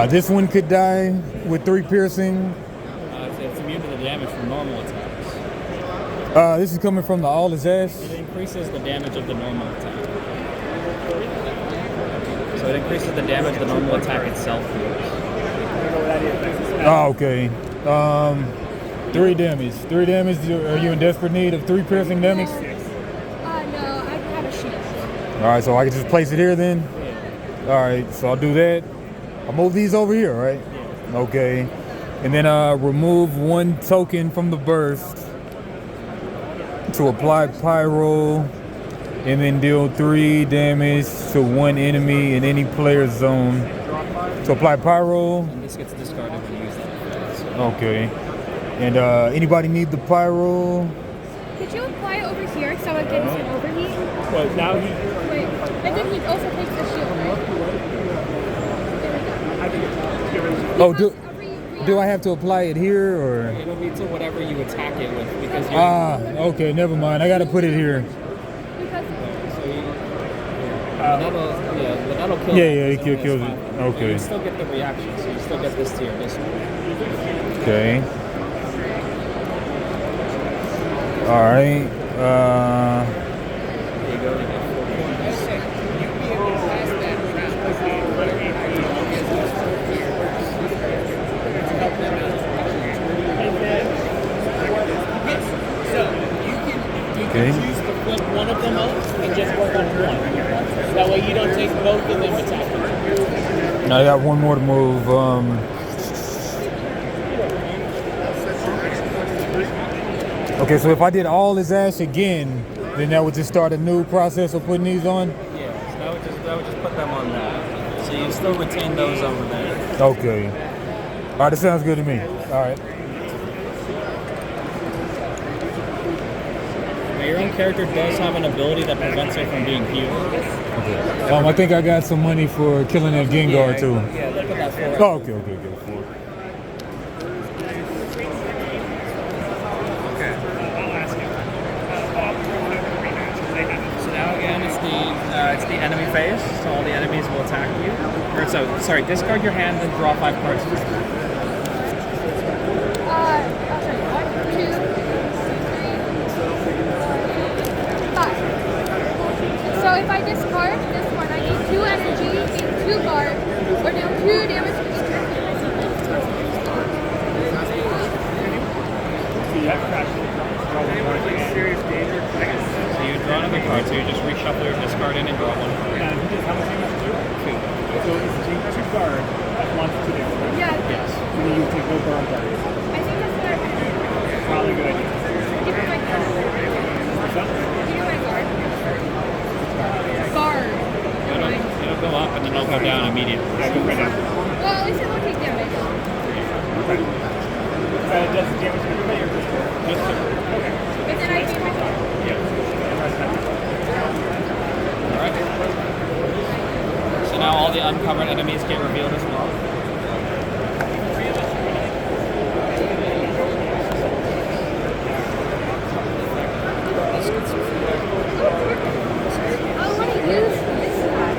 Speaker 1: This one could die with 3 piercing.
Speaker 2: it's immune to the damage from normal attacks.
Speaker 1: This is coming from the All Is Ash.
Speaker 2: It increases the damage of the normal attack. So it increases the damage the normal attack itself deals.
Speaker 1: Oh, okay. 3 damage. 3 damage. Are you in desperate need of 3 piercing damage?
Speaker 3: No, I have a shield.
Speaker 1: All right, so I can just place it here then? All right, so I'll do that. I'll move these over here, right? Okay. And then remove 1 token from the burst to apply Pyro, and then deal 3 damage to 1 enemy in any player's zone. So apply Pyro.
Speaker 2: And this gets discarded when you use that.
Speaker 1: Okay. And anybody need the Pyro?
Speaker 3: Could you apply it over here so it gets an overheat?
Speaker 5: well, now he.
Speaker 3: Wait, and then he also takes the shield, right?
Speaker 5: I can give him.
Speaker 1: Oh, do I have to apply it here or?
Speaker 2: It'll be to whatever you attack it with because you're
Speaker 1: Okay, never mind. I gotta put it here.
Speaker 3: Because
Speaker 2: that'll kill.
Speaker 1: Yeah,
Speaker 2: them,
Speaker 1: it
Speaker 2: so
Speaker 1: kills
Speaker 2: it's
Speaker 1: it.
Speaker 2: fine.
Speaker 1: Okay.
Speaker 2: But you still get the reaction, so you still get this to your discard.
Speaker 1: Okay. All right.
Speaker 2: There you go. You get 4 points.
Speaker 1: Okay.
Speaker 4: Choose to flip one of them out and just work on one. That way you don't take both of them attacking.
Speaker 1: Now I got 1 more to move. Okay, so if I did all his ash again, then that would just start a new process of putting these on?
Speaker 2: Yeah, so that would just put them on that. So you still retain those over there.
Speaker 1: Okay. All right, that sounds good to me. All right.
Speaker 2: Now your own character does have an ability that prevents it from being healed.
Speaker 1: Okay. I think I got some money for killing that Gengar too.
Speaker 2: Yeah, look at that for it.
Speaker 1: Oh, okay.
Speaker 2: So now again, it's the enemy phase. So all the enemies will attack you. Or sorry, discard your hand and draw 5 cards.
Speaker 3: sorry, 1, 2, 3, 4, 5. So if I discard this one, I need 2 energy, gain 2 guard, or deal 2 damage to each enemy.
Speaker 2: So you draw another card, so you just reshuffle your discard in and draw 1 card.
Speaker 5: How much damage? 2. So it's a 2 guard that wants to do.
Speaker 3: Yeah,
Speaker 2: Yes.
Speaker 5: And then you take no guard cards.
Speaker 3: I think that's what I'm going to do.
Speaker 5: Probably a good idea.
Speaker 3: Give me my guard. Give me my guard. Guard.
Speaker 2: It'll go up and then it'll go down immediately.
Speaker 5: Yeah, go right now.
Speaker 3: Well, at least it won't take damage.
Speaker 5: Okay. Does the damage everybody or just
Speaker 2: Just
Speaker 5: Okay.
Speaker 3: But then I gain my guard.
Speaker 5: Yeah.
Speaker 2: Alright. So So now all the uncovered enemies get revealed as well.
Speaker 3: I want to use this guy.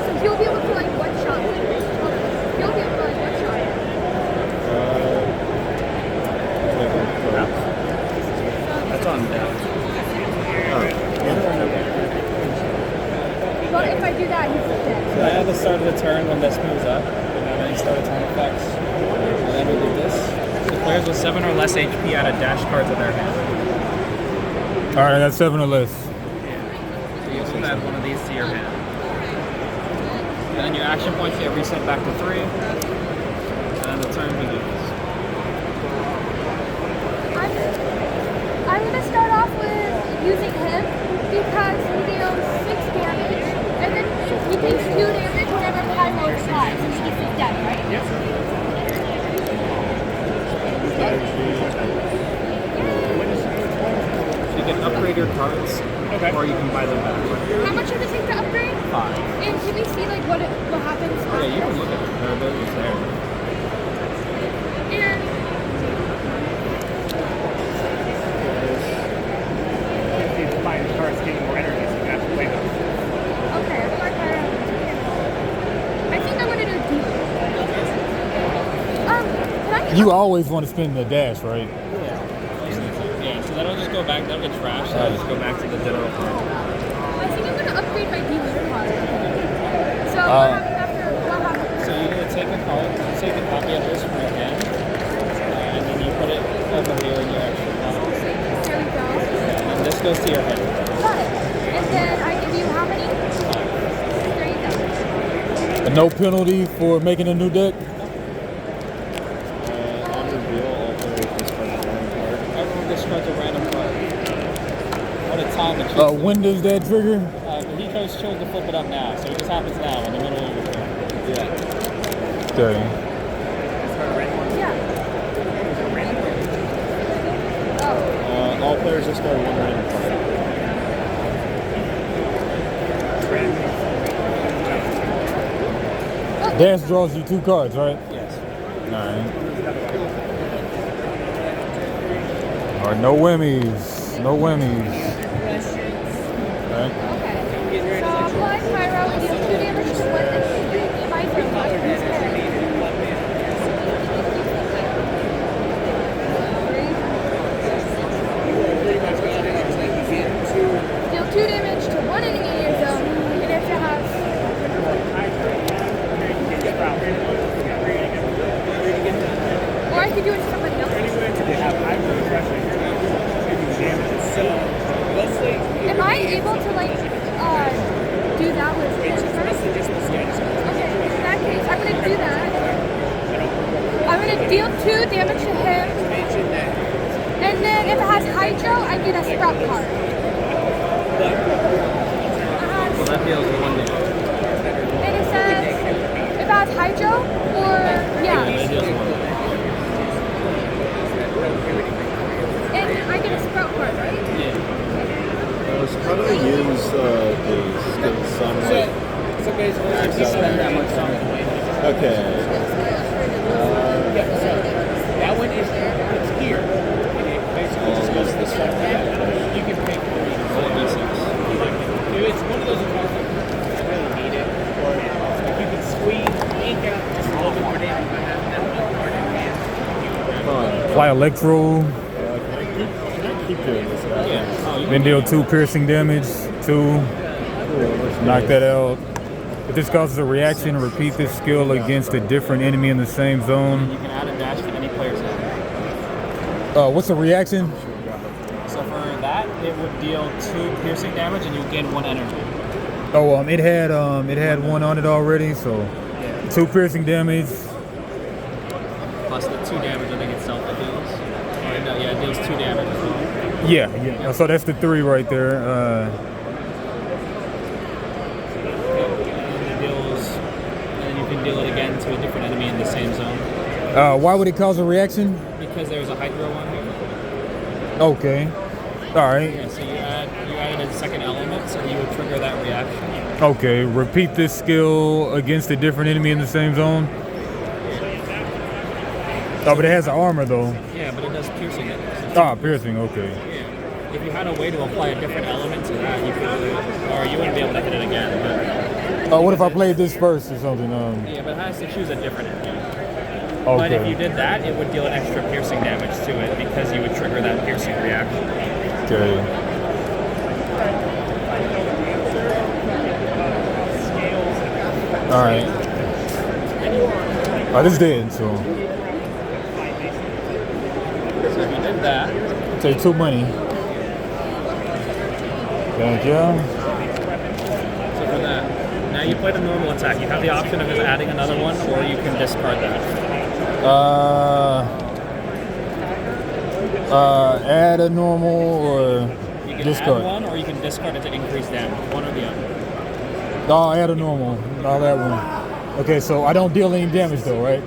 Speaker 3: So you'll be able to like one shot. You'll be able to like one shot.
Speaker 5: That's on deck.
Speaker 3: But if I do that, he's dead.
Speaker 2: So at the start of the turn, when this moves up, and then you start a turn effects, and then we do this. So players with 7 or less HP add a dash card to their hand.
Speaker 1: All right, I got 7 or less.
Speaker 2: So you also add one of these to your hand. And then your action points get reset back to 3. And then the turn begins.
Speaker 3: I'm going to start off with using him because he deals 6 damage and then he takes 2 damage whenever Pyro is high. So he gets his death, right? Yes.
Speaker 2: You can upgrade your cards, or you can buy them back.
Speaker 3: How much does it take to upgrade?
Speaker 2: 5.
Speaker 3: And can we see like what happens?
Speaker 2: Yeah, you can look at them. They're just there.
Speaker 3: And
Speaker 5: If you find cards getting more energy, so you have to play them.
Speaker 3: okay, I'm like, I think I'm gonna do deal. Can I?
Speaker 1: You always want to spend the dash, right?
Speaker 2: Yeah, so that'll just go back, that'll get trashed, so that'll just go back to the general card.
Speaker 3: I think I'm gonna upgrade my dealer card. So what happens after? What happens?
Speaker 2: So you're going to take a card, take a copy of this from your hand, and then you put it over here in your extra pile.
Speaker 3: There we go.
Speaker 2: And then this goes to your hand.
Speaker 3: Got it. And then I give you how many? There you go.
Speaker 1: No penalty for making a new deck.
Speaker 6: On reveal, all players discard a random card.
Speaker 2: Everyone discards a random card. What a time to choose.
Speaker 1: When does that trigger?
Speaker 2: He chose to flip it up now, so it just happens now in the middle of your turn.
Speaker 6: Yeah.
Speaker 1: Okay.
Speaker 3: Yeah. Oh.
Speaker 6: All players discard one random card.
Speaker 1: Dash draws you 2 cards, right?
Speaker 2: Yes.
Speaker 1: All right, no whammies. No whammies. All right.
Speaker 3: Okay. So apply Pyro and deal 2 damage to one enemy. My turn. What is it? Deal 2 damage to one enemy in your zone, and if you have or I could do it to somebody else. Am I able to like do that with him first? Okay, in that case, I'm gonna do that. I'm gonna deal 2 damage to him. And then if it has Hydro, I get a Sprout card.
Speaker 2: So that deals 1 damage.
Speaker 3: And it says if it has Hydro or
Speaker 2: Yeah, it deals 1 damage.
Speaker 3: and I get a Sprout card, right?
Speaker 2: Yeah.
Speaker 6: So probably use the sunlight.
Speaker 4: So basically,
Speaker 2: You spend that much time.
Speaker 6: Okay.
Speaker 4: yeah, so that one is it's here. And it basically just goes this way. You can pick if it's one of those cards that you really need it, or if you can squeeze ink out just a little bit more damage by having that one card in hand.
Speaker 1: Fly Electro.
Speaker 6: Can I keep doing this?
Speaker 2: Yeah. Oh, you
Speaker 1: Then deal 2 piercing damage. 2. Knock that out. If this causes a reaction, repeat this skill against a different enemy in the same zone.
Speaker 2: can add a dash to any player's hand.
Speaker 1: What's a reaction?
Speaker 2: So for that, it would deal 2 piercing damage and you gain 1 energy.
Speaker 1: Oh, it had 1 on it already, so
Speaker 2: Yeah.
Speaker 1: 2 piercing damage.
Speaker 2: Plus the 2 damage I think itself it deals. Or no, yeah, it deals 2 damage as well.
Speaker 1: Yeah. So that's the 3 right there.
Speaker 2: And it deals, and then you can deal it again to a different enemy in the same zone.
Speaker 1: Why would it cause a reaction?
Speaker 2: Because there's a Hydro one here.
Speaker 1: Okay. All right.
Speaker 2: Yeah, so you added a second element, so you would trigger that reaction.
Speaker 1: Okay. Repeat this skill against a different enemy in the same zone. Oh, but it has armor though.
Speaker 2: Yeah, but it does piercing it.
Speaker 1: Ah, piercing. Okay.
Speaker 2: Yeah. If you had a way to apply a different element to that, you could do it, or you wouldn't be able to hit it again. But
Speaker 1: What if I played this first or something?
Speaker 2: yeah, but it has to choose a different enemy.
Speaker 1: Okay.
Speaker 2: But if you did that, it would deal an extra piercing damage to it because you would trigger that piercing reaction.
Speaker 1: Okay. All right. Oh, this is dead. So
Speaker 2: So if you did that,
Speaker 1: take 2 money. Thank you.
Speaker 2: so for that, now you play the normal attack. You have the option of just adding another one, or you can discard that.
Speaker 1: Add a normal or
Speaker 2: You can
Speaker 1: discard.
Speaker 2: add one, or you can discard it to increase damage. One or the other.
Speaker 1: Oh, add a normal. I'll add one. Okay, so I don't deal any damage though, right?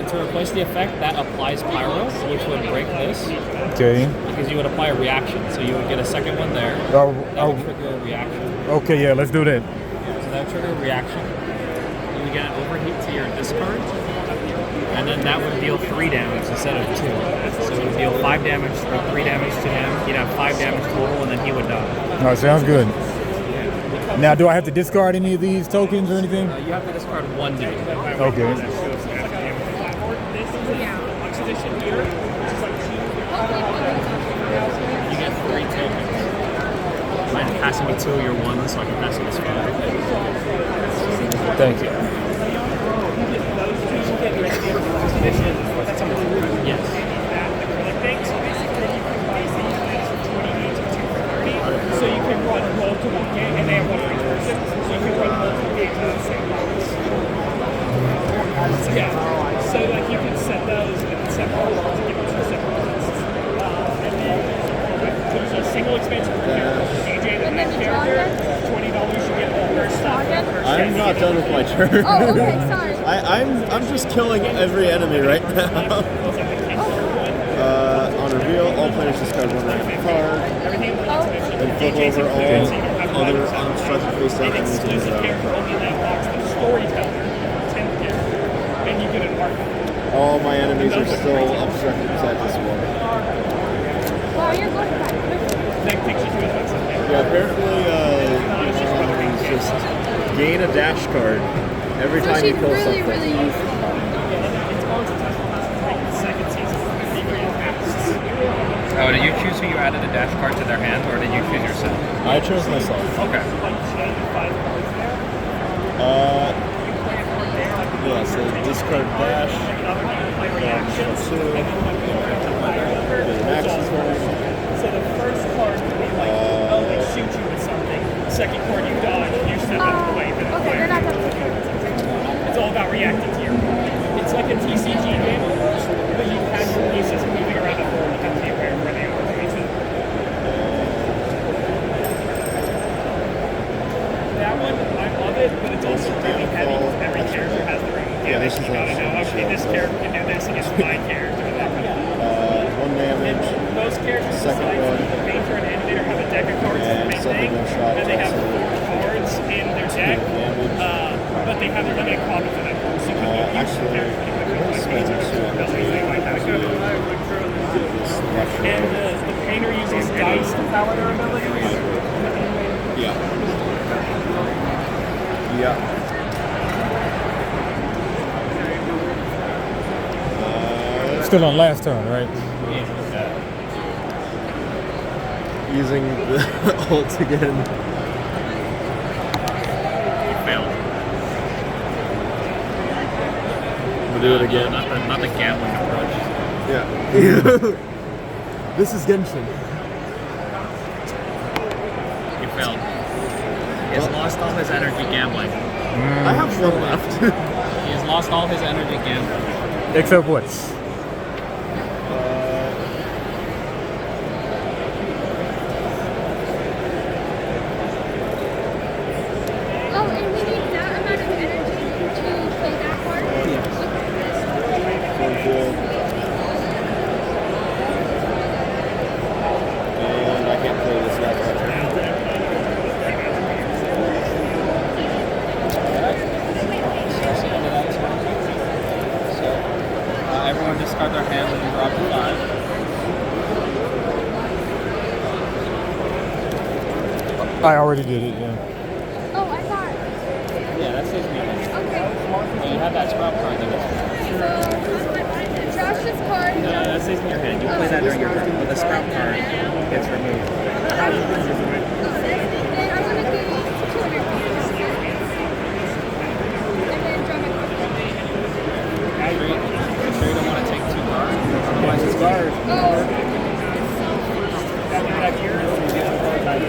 Speaker 2: To replace the effect, that applies Pyro, which would break this,
Speaker 1: Okay.
Speaker 2: because you would apply a reaction. So you would get a second one there.
Speaker 1: Oh,
Speaker 2: That would trigger a reaction.
Speaker 1: okay, yeah, let's do that.
Speaker 2: So that would trigger a reaction. You would get an overheat to your discard, and then that would deal 3 damage instead of 2. So it would deal 5 damage or 3 damage to him. He'd have 5 damage total, and then he would die.
Speaker 1: All right, sounds good. Now, do I have to discard any of these tokens or anything?
Speaker 2: You have to discard 1 to do that.
Speaker 1: Okay.
Speaker 2: You get 3 tokens. Mind passing me 2 of your 1, so I can pass you this 5.
Speaker 1: Thank you.
Speaker 2: Yes.
Speaker 5: So you can run multiple games, and they have one for each person, so you can run multiple games at the same once. Yeah, so like you can set those in separate to give you 2 separate lists. And then there's a single expansion for character, DJ the main character, $20 you get all her stuff.
Speaker 6: I'm not done with my turn.
Speaker 3: Oh, okay, sorry.
Speaker 6: I'm just killing every enemy right now. On reveal, all players discard 1 random card. Then flip over all other unstructured face down enemies in the zone.
Speaker 5: And you get an arc.
Speaker 6: All my enemies are still obstructed besides this one.
Speaker 3: Wow, you're going back.
Speaker 5: That takes you to a place like that.
Speaker 6: Yeah, apparently, just gain a dash card every
Speaker 3: So
Speaker 6: time you
Speaker 3: she's
Speaker 6: kill
Speaker 3: really,
Speaker 6: something.
Speaker 3: really useful.
Speaker 2: Oh, did you choose who you added a dash card to their hand, or did you choose yourself?
Speaker 6: I chose myself.
Speaker 2: Okay.
Speaker 6: Yeah, so discard dash. Max is going.
Speaker 5: So the first card would be like, oh, they shoot you with something. The second card you dodge, you step out of the way.
Speaker 3: Okay, they're not that
Speaker 5: It's all about reacting to your It's like a TCG game almost, but you have your pieces moving around the board. You have to be aware of where they are. That one, I love it, but it's also really heavy because every character has their own
Speaker 6: Yeah, this is
Speaker 5: you gotta know, okay, this character can do this against my character. And that kind of
Speaker 6: 1 damage.
Speaker 5: most characters
Speaker 6: Second
Speaker 5: besides
Speaker 6: one.
Speaker 5: the painter and animator have a deck of cards for the
Speaker 6: And
Speaker 5: main
Speaker 6: second
Speaker 5: thing,
Speaker 6: one shot,
Speaker 5: and they have
Speaker 6: also
Speaker 5: 4 cards in their deck,
Speaker 6: damage.
Speaker 5: but they have a limited copy for that card. So you can use
Speaker 6: Actually,
Speaker 5: the character
Speaker 6: I'm going to spend actually
Speaker 5: they might have it. And the painter uses dice to power their abilities.
Speaker 6: Yeah. Yeah.
Speaker 1: Still on last turn, right?
Speaker 6: Using the ult again.
Speaker 2: Failed.
Speaker 6: We'll do it again.
Speaker 2: Not the gambling approach.
Speaker 6: Yeah. This is Genshin.
Speaker 2: You failed. He has lost all his energy gambling.
Speaker 6: I have 1 left.
Speaker 2: He has lost all his energy gambling.
Speaker 1: Except what?
Speaker 3: Oh, and we need that amount of energy to play that card?
Speaker 2: hand and drop a 5.
Speaker 1: I already did it, yeah.
Speaker 3: Oh, I thought.
Speaker 2: Yeah, that stays in your hand.
Speaker 3: Okay.
Speaker 2: And you have that sprout card that gets
Speaker 3: Trash this card.
Speaker 2: No, that stays in your hand. You play that during your turn, but the sprout card gets removed.
Speaker 3: Then I'm gonna give 200. And then draw my card.
Speaker 2: You sure you don't want to take 2 cards? Otherwise it's guard.
Speaker 3: Oh.
Speaker 5: Back here, you get the card back.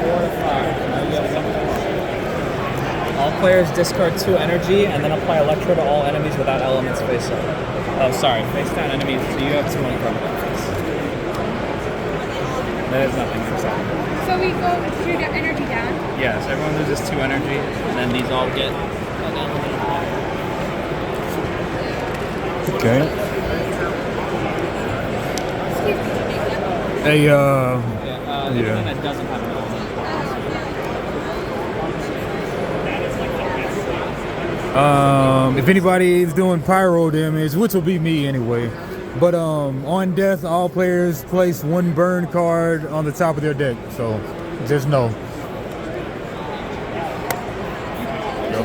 Speaker 2: 4 to 5. Now you get 1 more. All players discard 2 energy and then apply Electro to all enemies without elements face up. Oh, sorry, face down enemies. So you have 2 uncharted benefits. That is nothing for second.
Speaker 3: So we go shoot our energy down.
Speaker 2: Yes, everyone loses 2 energy, and then these all get an element applied.
Speaker 1: Okay. Hey,
Speaker 2: The
Speaker 1: yeah.
Speaker 2: one that doesn't have an element.
Speaker 1: If anybody is doing pyro damage, which will be me anyway, but on death, all players place 1 burn card on the top of their deck. So just know.
Speaker 6: Go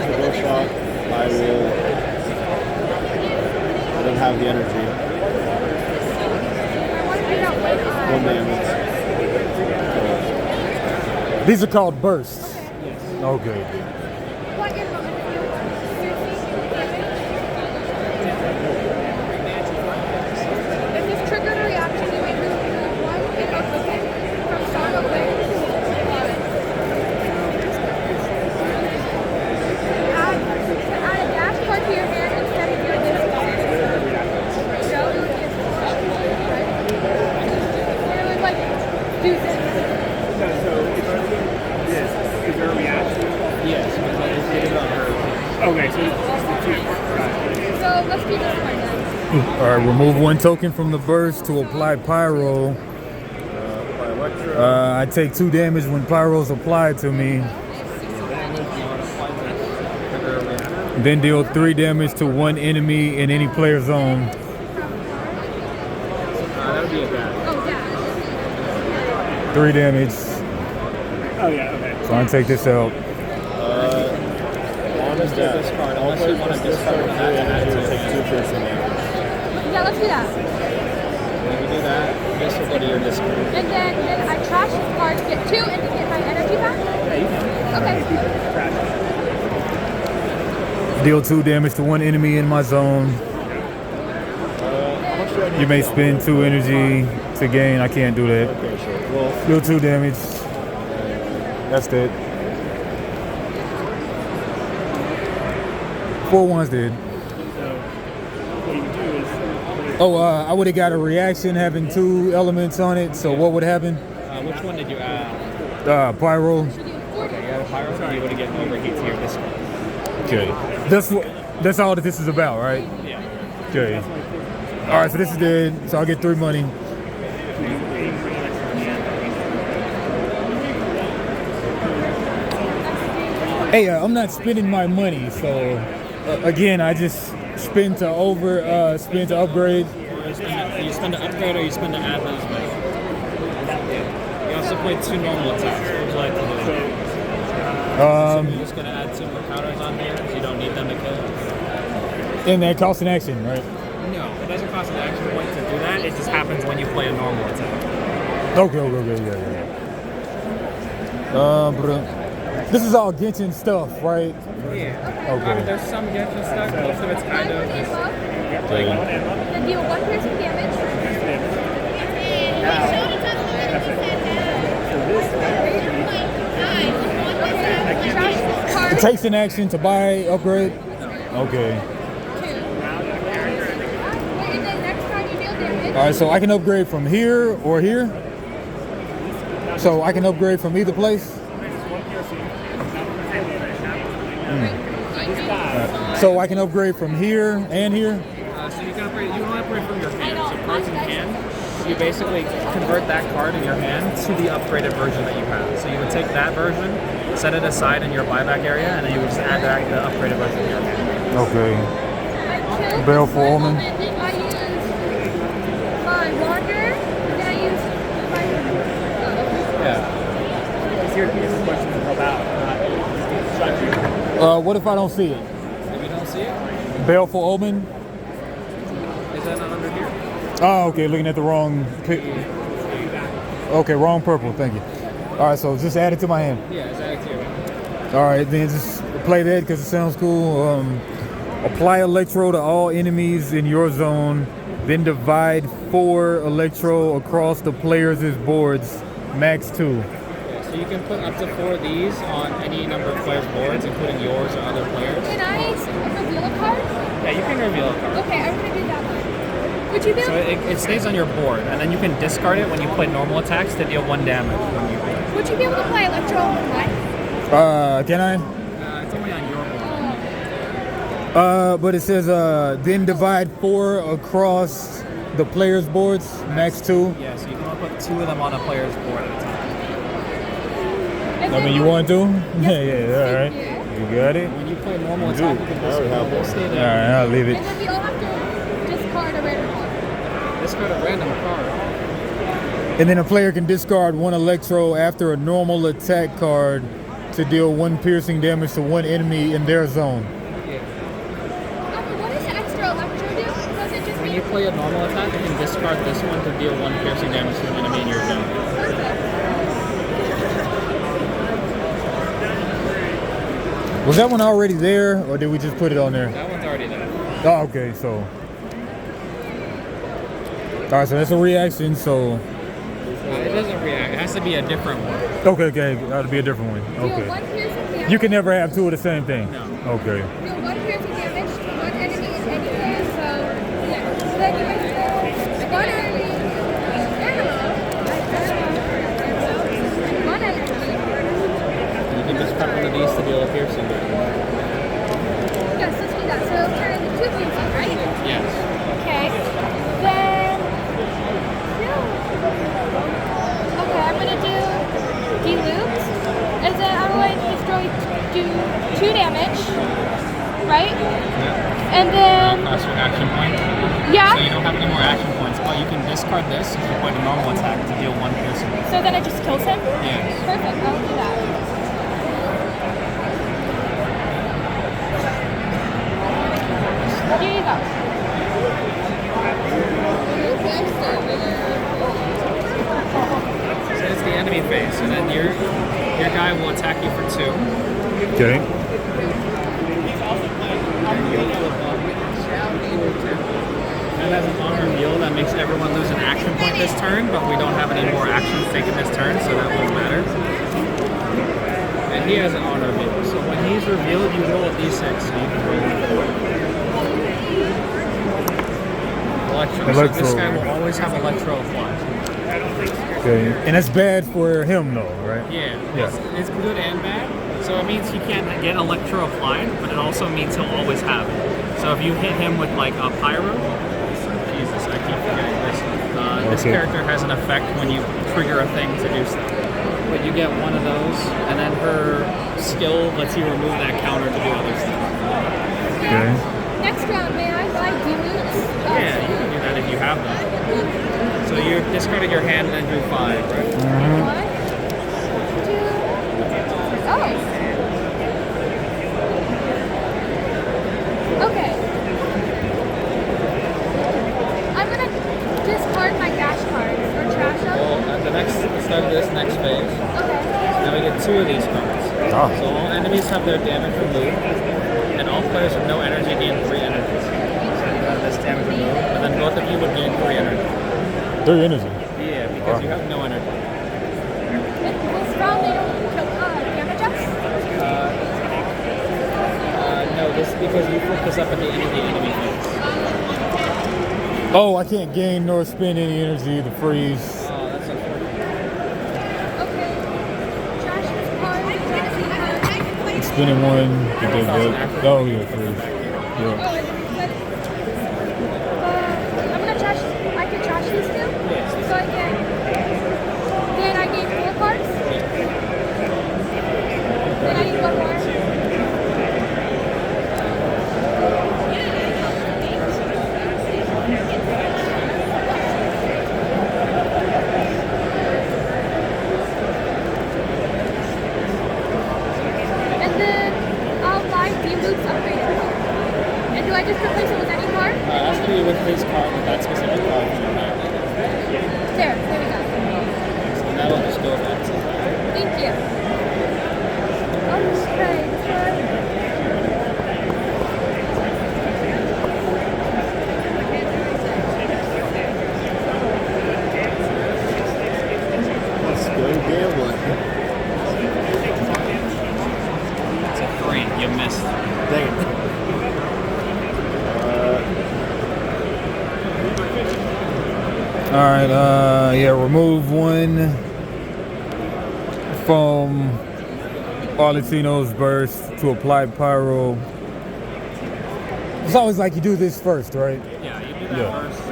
Speaker 6: for go shot. I will. I don't have the energy.
Speaker 3: I want to figure out what
Speaker 6: 1 damage.
Speaker 1: These are called bursts. Okay.
Speaker 3: what your moment If this triggered a reaction, you may remove 1 and open from song of players. Add a dash card to your hand instead of your discard. No, it would like do this.
Speaker 5: Is there a reaction?
Speaker 2: Yes, because I just did it on her.
Speaker 5: Okay, so it's the 2. Got it.
Speaker 3: So let's do this one then.
Speaker 1: All right, remove 1 token from the burst to apply pyro.
Speaker 6: By Electro.
Speaker 1: I take 2 damage when pyro's applied to me. Then deal 3 damage to 1 enemy in any player zone.
Speaker 2: That would be a bad.
Speaker 3: Oh, yeah.
Speaker 1: 3 damage.
Speaker 5: Oh, yeah, okay.
Speaker 1: So I take this out.
Speaker 6: On his death.
Speaker 2: Discard,
Speaker 6: All
Speaker 2: unless you
Speaker 6: players
Speaker 2: want
Speaker 6: must
Speaker 2: to discard
Speaker 6: discard 3
Speaker 2: that and add
Speaker 6: energy and
Speaker 2: 2
Speaker 6: take 2 piercing damage.
Speaker 3: Yeah, let's do that.
Speaker 2: When you do that, this will go to your discard.
Speaker 3: And then I trash this card, get 2, and then get my energy back? Okay.
Speaker 1: Deal 2 damage to 1 enemy in my zone.
Speaker 6: How much do I need
Speaker 1: You may
Speaker 6: to
Speaker 1: spend 2 energy to gain. I can't do that.
Speaker 6: Okay, sure. Well,
Speaker 1: Deal 2 damage. That's it. 4 ones did.
Speaker 5: So what you do is
Speaker 1: Oh, I would have got a reaction having 2 elements on it. So what would happen?
Speaker 2: Which one did you add?
Speaker 1: Pyro.
Speaker 2: Okay, you had a pyro, so you would have given overheat to your discard.
Speaker 1: Okay. That's all that this is about, right?
Speaker 2: Yeah.
Speaker 1: Okay. All right. So this is dead. So I'll get 3 money. Hey, I'm not spending my money. So again, I just spend to upgrade.
Speaker 2: You spend to upgrade or you spend to add those money. You also play 2 normal attacks. What would you like to do? You're just going to add 2 more counters on here because you don't need them to kill.
Speaker 1: And that costs an action, right?
Speaker 2: No, it doesn't cost an action point to do that. It just happens when you play a normal attack.
Speaker 1: Okay, yeah. This is all Genshin stuff, right?
Speaker 2: Yeah.
Speaker 1: Okay.
Speaker 2: There's some Genshin stuff. Most of it's kind of just
Speaker 3: Then deal 1 piercing damage. Okay, trash this card.
Speaker 1: It takes an action to buy upgrade. Okay.
Speaker 3: 2. And then next time you deal damage.
Speaker 1: All right, so I can upgrade from here or here. So I can upgrade from either place. So I can upgrade from here and here.
Speaker 2: so you can upgrade. You can upgrade from your hand. So cards in hand. you basically convert that card in your hand to the upgraded version that you have. So you would take that version, set it aside in your buyback area, and then you would just add back the upgraded version to your hand.
Speaker 1: Okay.
Speaker 3: I killed
Speaker 1: Baleful
Speaker 3: this
Speaker 1: Omen.
Speaker 3: I used my wander, and then I used my.
Speaker 2: Yeah.
Speaker 5: It's here to get some questions to help out.
Speaker 1: What if I don't see it?
Speaker 2: If you don't see it,
Speaker 1: Baleful Omen.
Speaker 2: is that not under here?
Speaker 1: Oh, okay. Looking at the wrong. Okay, wrong purple. Thank you. All right, so just add it to my hand.
Speaker 2: Yeah, it's added to your hand.
Speaker 1: All right, then just play that because it sounds cool. Apply Electro to all enemies in your zone, then divide 4 Electro across the players' boards, max 2.
Speaker 2: Yeah, so you can put up to 4 of these on any number of players' boards, including yours or other players.
Speaker 3: Can I reveal a card?
Speaker 2: Yeah, you can reveal a card.
Speaker 3: Okay, I'm gonna do that one. Would you be
Speaker 2: So
Speaker 3: able?
Speaker 2: it stays on your board, and then you can discard it when you play normal attacks to deal 1 damage when you play.
Speaker 3: Would you be able to play Electro on mine?
Speaker 1: Can I?
Speaker 2: It's only on your board.
Speaker 1: But it says then divide 4 across the players' boards, max 2.
Speaker 2: Yeah, so you can only put 2 of them on a player's board at a time.
Speaker 3: And
Speaker 1: I
Speaker 3: then
Speaker 1: mean, you want to? Yeah, all right.
Speaker 3: Yeah.
Speaker 1: You got it?
Speaker 2: When you play normal attack, you can
Speaker 6: I already have
Speaker 2: they'll
Speaker 6: one.
Speaker 2: stay
Speaker 1: All
Speaker 2: there.
Speaker 1: right, I'll leave
Speaker 3: And
Speaker 1: it.
Speaker 3: then we all have to discard a random card.
Speaker 2: Discard a random card.
Speaker 1: And then a player can discard 1 Electro after a normal attack card to deal 1 piercing damage to 1 enemy in their zone.
Speaker 2: Yeah.
Speaker 3: What does the extra Electro do? Does it just
Speaker 2: When
Speaker 3: mean
Speaker 2: you play a normal attack, you can discard this one to deal 1 piercing damage to an enemy in your zone.
Speaker 1: Was that one already there, or did we just put it on there?
Speaker 2: That one's already there.
Speaker 1: Oh, okay, so. All right, so that's a reaction, so.
Speaker 2: It doesn't react. It has to be a different one.
Speaker 1: Okay, that'll be a different one.
Speaker 3: deal
Speaker 1: Okay.
Speaker 3: 1 piercing damage?
Speaker 1: You can never have 2 of the same thing.
Speaker 2: No.
Speaker 1: Okay.
Speaker 3: Deal 1 piercing damage to 1 enemy in any player zone. Yeah. So then you can kill 1 enemy animal. 1 enemy.
Speaker 2: You can just prep one of these to deal a piercing damage.
Speaker 3: Yes, let's do that. So it'll turn into 2 piercing, right?
Speaker 2: Yes.
Speaker 3: Okay. Then. Okay, I'm gonna do Deluxe. And then I'm going to do 2 damage. Right?
Speaker 2: Yeah.
Speaker 3: And then.
Speaker 2: Cost your action point.
Speaker 3: Yeah.
Speaker 2: So you don't have any more action points, but you can discard this if you play a normal attack to deal 1 piercing damage.
Speaker 3: So then it just kills him?
Speaker 2: Yes.
Speaker 3: Perfect, I'll do that. Here you go.
Speaker 2: So it's the enemy phase, and then your guy will attack you for 2.
Speaker 1: Okay.
Speaker 2: That has an honor reveal that makes everyone lose an action point this turn, but we don't have any more actions taken this turn, so that won't matter. And he has an honor reveal, so when he's revealed, you roll a d6. So you can roll Electro. So this guy will always have Electro applied.
Speaker 1: Okay. And that's bad for him, though, right?
Speaker 2: Yeah,
Speaker 1: Yeah.
Speaker 2: it's good and bad. So it means he can't get Electro applied, but it also means he'll always have it. So if you hit him with like a Pyro, Jesus, I keep forgetting this. This
Speaker 1: Okay.
Speaker 2: character has an effect when you trigger a thing to do stuff. But you get one of those, and then her skill lets you remove that counter to do other stuff.
Speaker 1: Okay.
Speaker 3: Next round, may I buy Deluxe?
Speaker 2: Yeah, you can do that if you have them. So you discarded your hand and then drew 5, right?
Speaker 3: 1, 2. Oh. Okay. I'm gonna discard my dash cards or trash them.
Speaker 2: Well, at the start of this next phase,
Speaker 3: Okay.
Speaker 2: now we get 2 of these cards.
Speaker 1: Ah.
Speaker 2: So all enemies have their damage removed, and all players with no energy gain 3 energy. So you have this damage removed, and then both of you would gain 3 energy.
Speaker 1: 3 energy.
Speaker 2: Yeah, because you have no energy.
Speaker 3: This round they don't damage us?
Speaker 2: No, this is because you flip this up at the end of the enemy phase.
Speaker 1: Oh, I can't gain nor spend any energy to freeze.
Speaker 2: Oh, that's unfortunate.
Speaker 3: Okay. Trash this card.
Speaker 1: Spinning 1. Get that. Oh, yeah, freeze.
Speaker 3: Oh,
Speaker 1: Yeah.
Speaker 3: and then I'm gonna trash. I can trash these two?
Speaker 2: Yes, You missed.
Speaker 6: Dang it.
Speaker 1: All right, yeah, remove one from Arlecchino's burst to apply pyro. It's always like you do this first, right?
Speaker 2: Yeah, you do that first.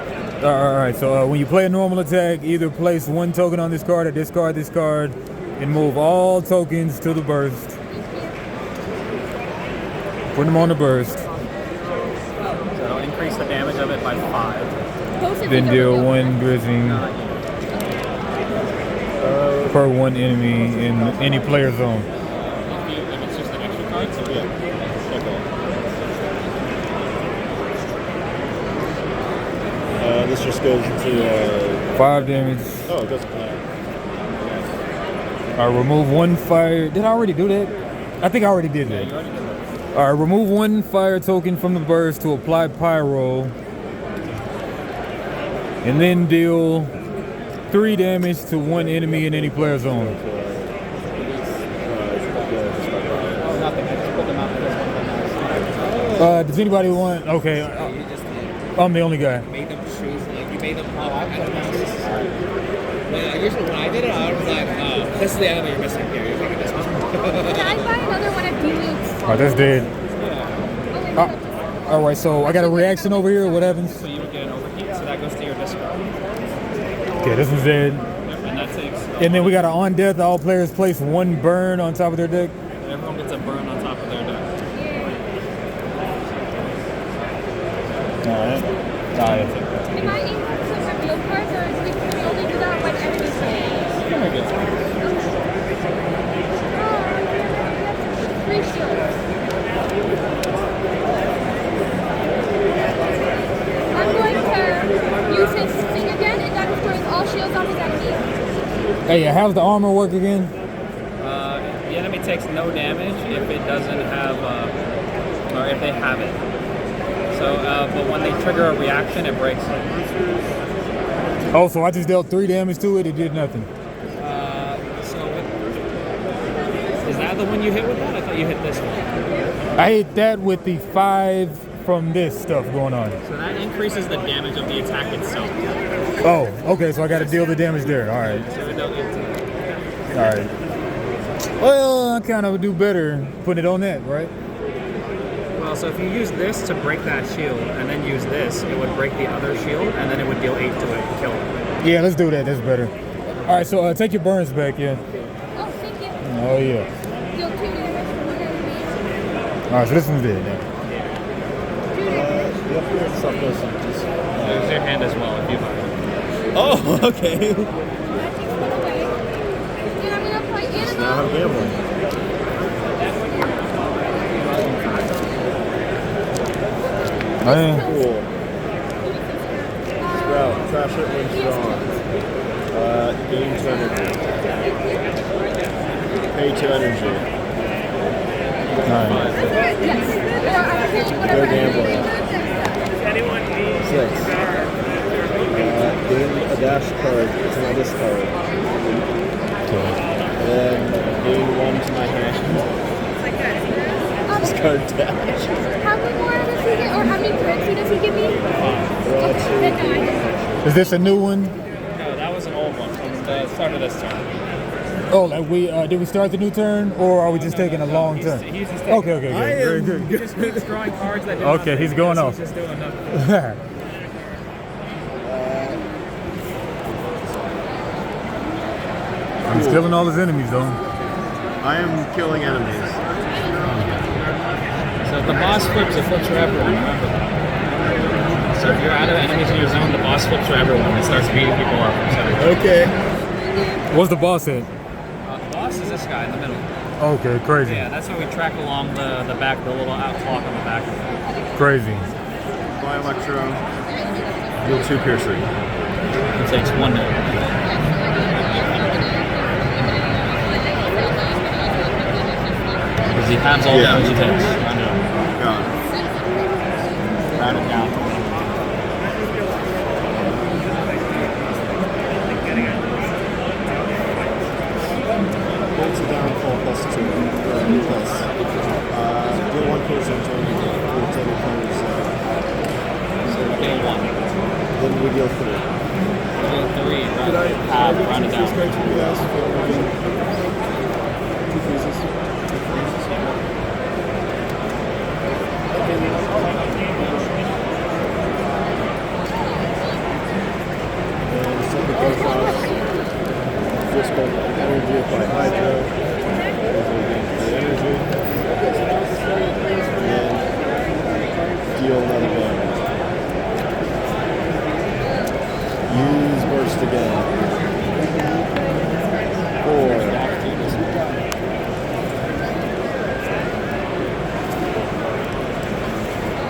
Speaker 1: All right, so when you play a normal attack, either place one token on this card or discard this card and move all tokens to the burst. Put them on the burst.
Speaker 2: So it'll increase the damage of it by 5.
Speaker 1: Then deal 1 grizzing per one enemy in any player zone.
Speaker 2: If it's just an extra card, so
Speaker 6: Yeah. Okay. This just goes into
Speaker 1: 5 damage.
Speaker 6: oh, it doesn't.
Speaker 1: Remove 1 fire. Did I already do that? I think I already did that.
Speaker 2: you already did that.
Speaker 1: All right, remove 1 fire token from the burst to apply pyro. And then deal 3 damage to 1 enemy in any player zone.
Speaker 5: Oh, nothing. I just put them out for this one.
Speaker 1: Does anybody want? Okay, I'm the only guy.
Speaker 7: Made them choose, like you made them pop out and choose. Usually when I did it, I was like, this is the enemy you're missing here. You're taking this one.
Speaker 3: Can I buy another one of these?
Speaker 1: Oh, that's dead. All right, so I got a reaction over here. What happens?
Speaker 2: So you would get an overheat, so that goes to your discard.
Speaker 1: Okay, this one's dead.
Speaker 2: Yep, and that takes.
Speaker 1: And then we got an on death. All players place 1 burn on top of their deck.
Speaker 2: Everyone gets a burn on top of their deck.
Speaker 1: All right.
Speaker 3: Am I able to reveal cards, or can we only do that when enemies play? Free shields. I'm going to use his thing again, and that destroys all shields on his enemy.
Speaker 1: Hey, how's the armor work again?
Speaker 2: The enemy takes no damage if it doesn't have, or if they have it. So, but when they trigger a reaction, it breaks.
Speaker 1: Oh, so I just dealt 3 damage to it. It did nothing.
Speaker 2: Is that the one you hit with that? I thought you hit this one.
Speaker 1: I hit that with the 5 from this stuff going on.
Speaker 2: So that increases the damage of the attack itself.
Speaker 1: Oh, okay. So I got to deal the damage there. All right.
Speaker 2: So it doesn't.
Speaker 1: All right. Well, I kind of do better putting it on that, right?
Speaker 2: Well, so if you use this to break that shield, and then use this, it would break the other shield, and then it would deal 8 to it and kill it.
Speaker 1: Yeah, let's do that. That's better. All right. So take your burns back, yeah.
Speaker 3: Oh, thank you.
Speaker 1: Oh yeah.
Speaker 3: Deal 2 damage to 1 enemy.
Speaker 1: All right. So this one's dead now.
Speaker 2: There's your hand as well if you want.
Speaker 6: Oh, okay.
Speaker 3: That takes 1 away. And I'm going to play
Speaker 6: Now
Speaker 3: Animal.
Speaker 6: I'm gambling.
Speaker 1: Man.
Speaker 6: Cool. Sprout, trash it when strong. Gain 2 energy. Pay 2 energy.
Speaker 1: All right.
Speaker 3: Yes. Or I'm paying
Speaker 6: Go
Speaker 3: whatever
Speaker 6: gambling. 6. Gain a dash card to my discard. Then gain 1 to my hand. Discard dash.
Speaker 3: How many more does he get, or how many currency does he give me?
Speaker 6: Draw 2.
Speaker 3: Then no, I didn't.
Speaker 1: Is this a new one?
Speaker 2: No, that was an old one from the start of this turn.
Speaker 1: Oh, like we did we start the new turn, or are we just taking a long turn?
Speaker 2: He's just taking,
Speaker 1: Okay, very good.
Speaker 2: He just keeps drawing cards that do
Speaker 1: Okay,
Speaker 2: nothing.
Speaker 1: he's going off.
Speaker 2: He's just doing nothing.
Speaker 1: I'm killing all his enemies though.
Speaker 6: I am killing enemies.
Speaker 2: So if the boss flips, it flips for everyone. Remember that. So if you're out of enemies in your zone, the boss flips for everyone. It starts beating people up. So,
Speaker 6: Okay.
Speaker 1: What's the boss at?
Speaker 2: the boss is this guy in the middle.
Speaker 1: Okay, crazy.
Speaker 2: Yeah, that's how we track along the back, the little out clock on the back.
Speaker 1: Crazy.
Speaker 6: Fly Electro. Deal 2 piercing.
Speaker 2: It takes 1 damage. Because he halves all damage he takes. I know.
Speaker 6: Got it.
Speaker 2: Round it down.
Speaker 6: Bolts of downfall +2. Plus.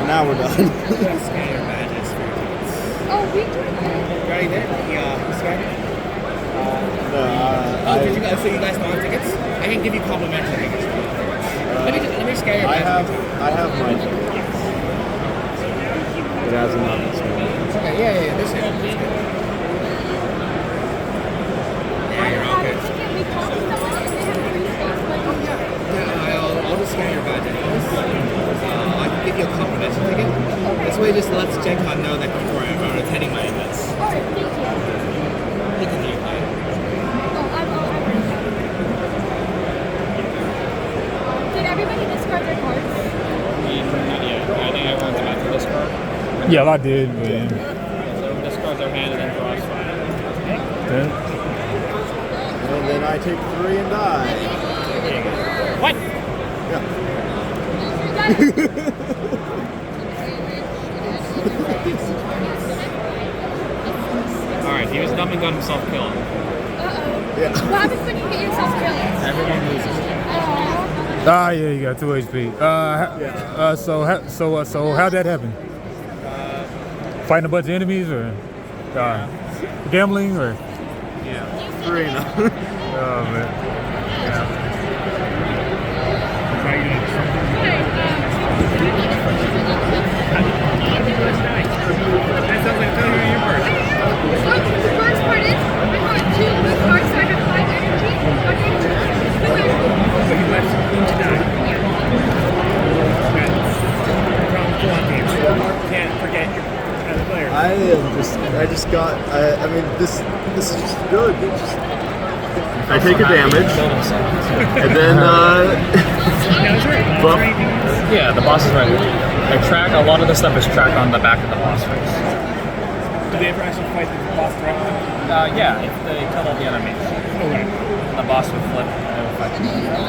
Speaker 6: now we're done.
Speaker 7: Scan your badges for your tickets.
Speaker 3: Oh, we doing that?
Speaker 7: Right there? Yeah, scan it.
Speaker 6: No,
Speaker 7: Did you guys, so you guys don't have tickets? I can give you complimentary tickets. Let me scan your
Speaker 6: I
Speaker 7: badges.
Speaker 6: have my ticket. It has a number.
Speaker 7: Okay, yeah, this is good. Yeah, you're okay.
Speaker 3: We called someone and they have free space, but
Speaker 7: I'll just scan your badge anyways. I can give you a complimentary ticket. This way it just lets GenCon know that people are attending my events.
Speaker 3: alright, thank you.
Speaker 7: You can do it.
Speaker 3: Oh, I'm ready. Did everybody discard their cards?
Speaker 2: Not yet. I think everyone's about to discard.
Speaker 1: Yeah, I did, man.
Speaker 2: So discards their hand and then draws 5.
Speaker 1: Okay.
Speaker 6: And then I take 3 and die.
Speaker 2: What?
Speaker 6: Yeah.
Speaker 2: Alright, he was dumb and got himself killed.
Speaker 3: Uh-oh.
Speaker 6: Yeah.
Speaker 3: What happens when you get yourself killed?
Speaker 2: Everyone loses.
Speaker 1: Ah, yeah, you got 2 HP. So how'd that happen? Fighting a bunch of enemies or gambling or?
Speaker 2: Yeah.
Speaker 6: 3 now.
Speaker 1: Oh man.
Speaker 2: That sounds like failure in your part.
Speaker 3: The worst part is, I got 2 blue cards, so I have 5 energy.
Speaker 2: So you left to die. Can't forget as a player.
Speaker 6: I just got. I mean, this is just good. I take a damage, and then buff.
Speaker 2: Yeah, the boss is right. I track a lot of the stuff is tracked on the back of the boss face.
Speaker 5: Do they ever actually fight the boss directly?
Speaker 2: Yeah, if they kill all the enemies.
Speaker 5: Oh, right.
Speaker 2: The boss would flip and they would fight.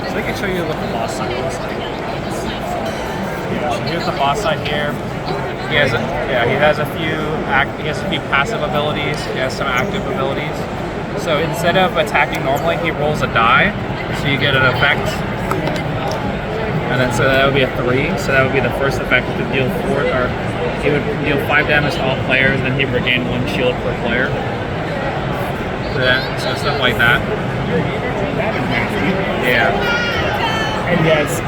Speaker 2: So I can show you what the boss side looks like. So here's the boss side here. He has a few passive abilities. He has some active abilities. So instead of attacking normally, he rolls a die, so you get an effect. And then so that would be a 3. So that would be the first effect to deal 4, or he would deal 5 damage to all players, then he would regain 1 shield per player. So stuff like that. Yeah.
Speaker 5: And yes,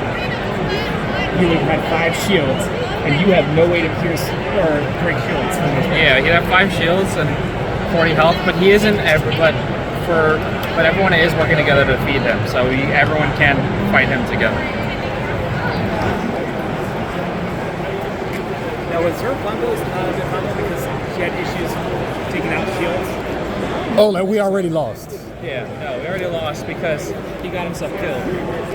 Speaker 5: you would have 5 shields, and you have no way to pierce or break shields.
Speaker 2: Yeah, he'd have 5 shields and 40 health, but he isn't but everyone is working together to defeat him, so everyone can fight him together.
Speaker 5: Now, was her bundle a good bundle because she had issues taking out shields?
Speaker 1: Oh, like we already lost.
Speaker 2: Yeah, no, we already lost because he got himself killed.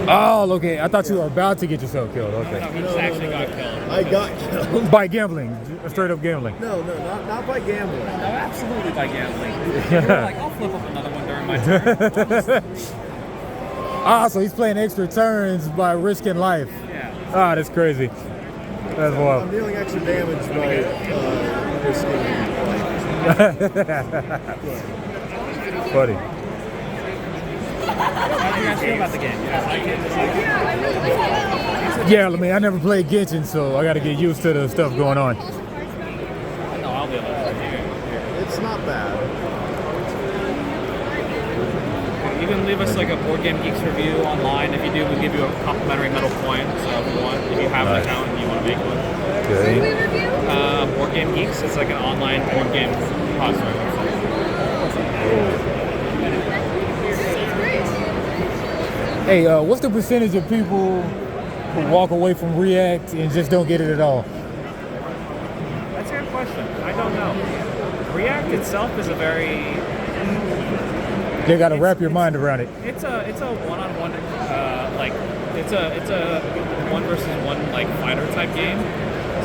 Speaker 1: Oh, okay. I thought you were about to get yourself killed.
Speaker 2: No,
Speaker 1: Okay.
Speaker 2: he just actually got killed.
Speaker 6: I got killed.
Speaker 1: By gambling, straight up gambling.
Speaker 6: No, not by gambling.
Speaker 2: No, absolutely by gambling. You were like, I'll flip up another one during my turn.
Speaker 1: Ah, so he's playing extra turns by risking life.
Speaker 2: Yeah.
Speaker 1: Ah, that's crazy. That's
Speaker 6: I'm
Speaker 1: wild.
Speaker 6: dealing extra damage by risking
Speaker 1: Funny.
Speaker 2: How do you guys feel about the game? You guys like it?
Speaker 1: Yeah, I mean, I never played Genshin, so I got to get used to the stuff going on.
Speaker 2: No, I'll do it.
Speaker 6: It's not bad.
Speaker 2: You can leave us like a Board Game Geeks review online. If you do, we'll give you a complimentary metal coin. So if you want, if you have an account and you want to make one.
Speaker 1: Okay.
Speaker 2: Board Game Geeks is like an online board game repository website.
Speaker 1: Hey, what's the percentage of people who walk away from React and just don't get it at all?
Speaker 2: That's a good question. I don't know. React itself is a very
Speaker 1: They got to wrap your mind around it.
Speaker 2: it's a one-on-one it's a 1 versus 1 like fighter type game.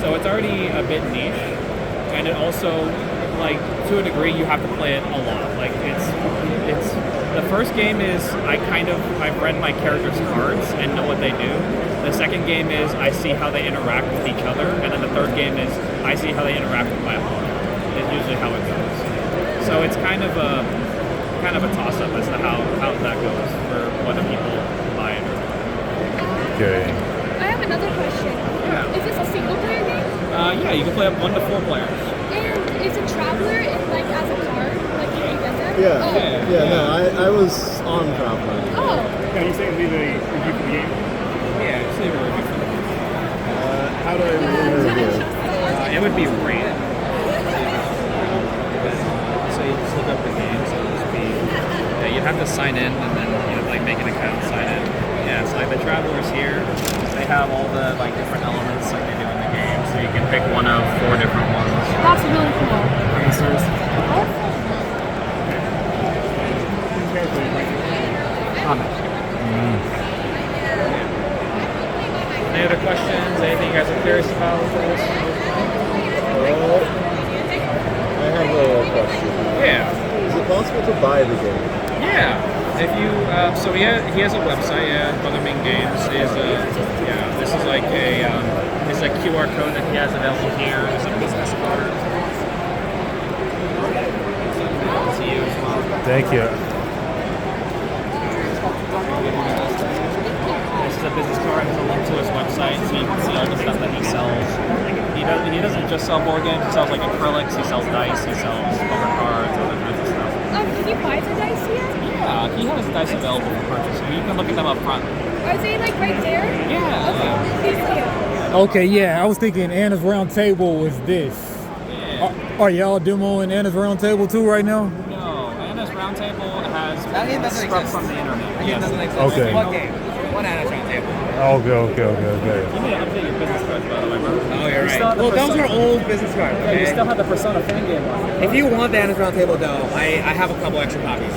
Speaker 2: So it's already a bit niche, and it also like to a degree you have to play it a lot. Like it's the first game is I've read my characters' cards and know what they do. The second game is I see how they interact with each other, and then the third game is I see how they interact with my opponent. Is usually how it goes. So it's kind of a toss-up as to how that goes for whether people buy it or not.
Speaker 1: Okay.
Speaker 3: I have another question.
Speaker 2: Yeah.
Speaker 3: Is this a single player game?
Speaker 2: Yeah, you can play up 1 to 4 players.
Speaker 3: And is a traveler like as a card? Like can you get them?
Speaker 6: Yeah.
Speaker 3: Oh.
Speaker 6: Yeah, no, I was on Traveler.
Speaker 3: Oh.
Speaker 5: Can you say leave a review for the game?
Speaker 2: Yeah, just leave a review for them.
Speaker 6: How do I leave a review?
Speaker 2: It would be ran. So you just look up the game. So it would be. Yeah, you'd have to sign in and then like make an account, sign in. Yeah, so like the travelers here, they have all the like different elements like they do in the game. So you can pick one of 4 different ones.
Speaker 3: That's really cool.
Speaker 2: Any other questions? Anything you guys are curious about with this?
Speaker 6: I have a question.
Speaker 2: Yeah.
Speaker 6: Is it possible to buy the game?
Speaker 2: Yeah. If you so he has a website. Yeah, Brother Ming Games is this is like a this is a QR code that he has available here. There's a business card. To you as well.
Speaker 1: Thank you.
Speaker 2: This is a business card. There's a link to his website, so you can see all the stuff that he sells. He doesn't just sell board games. He sells like acrylics. He sells dice. He sells poker cards, other kinds of stuff.
Speaker 3: Can you buy the dice here?
Speaker 2: Yeah, he has dice available for purchase. You can look at them up front.
Speaker 3: Are they like right there?
Speaker 2: Yeah.
Speaker 3: Okay. Please see it.
Speaker 1: Okay, yeah, I was thinking Anna's Round Table was this.
Speaker 2: Yeah.
Speaker 1: Are y'all demoing Anna's Round Table too right now?
Speaker 2: No, Anna's Roundtable has
Speaker 7: That game doesn't
Speaker 2: scrubbed
Speaker 7: exist.
Speaker 2: from the internet.
Speaker 7: That game doesn't exist.
Speaker 1: Okay.
Speaker 7: What game? One Anna's Roundtable.
Speaker 1: Okay.
Speaker 2: You need to update your business cards, by the way, bro.
Speaker 7: Oh, you're right.
Speaker 2: still have the
Speaker 7: Well, those
Speaker 2: Persona-
Speaker 7: are old business cards.
Speaker 2: Yeah, you
Speaker 7: Okay?
Speaker 2: still have the Persona fan game on.
Speaker 7: If you want the Anna's Roundtable, though, I have a couple extra copies.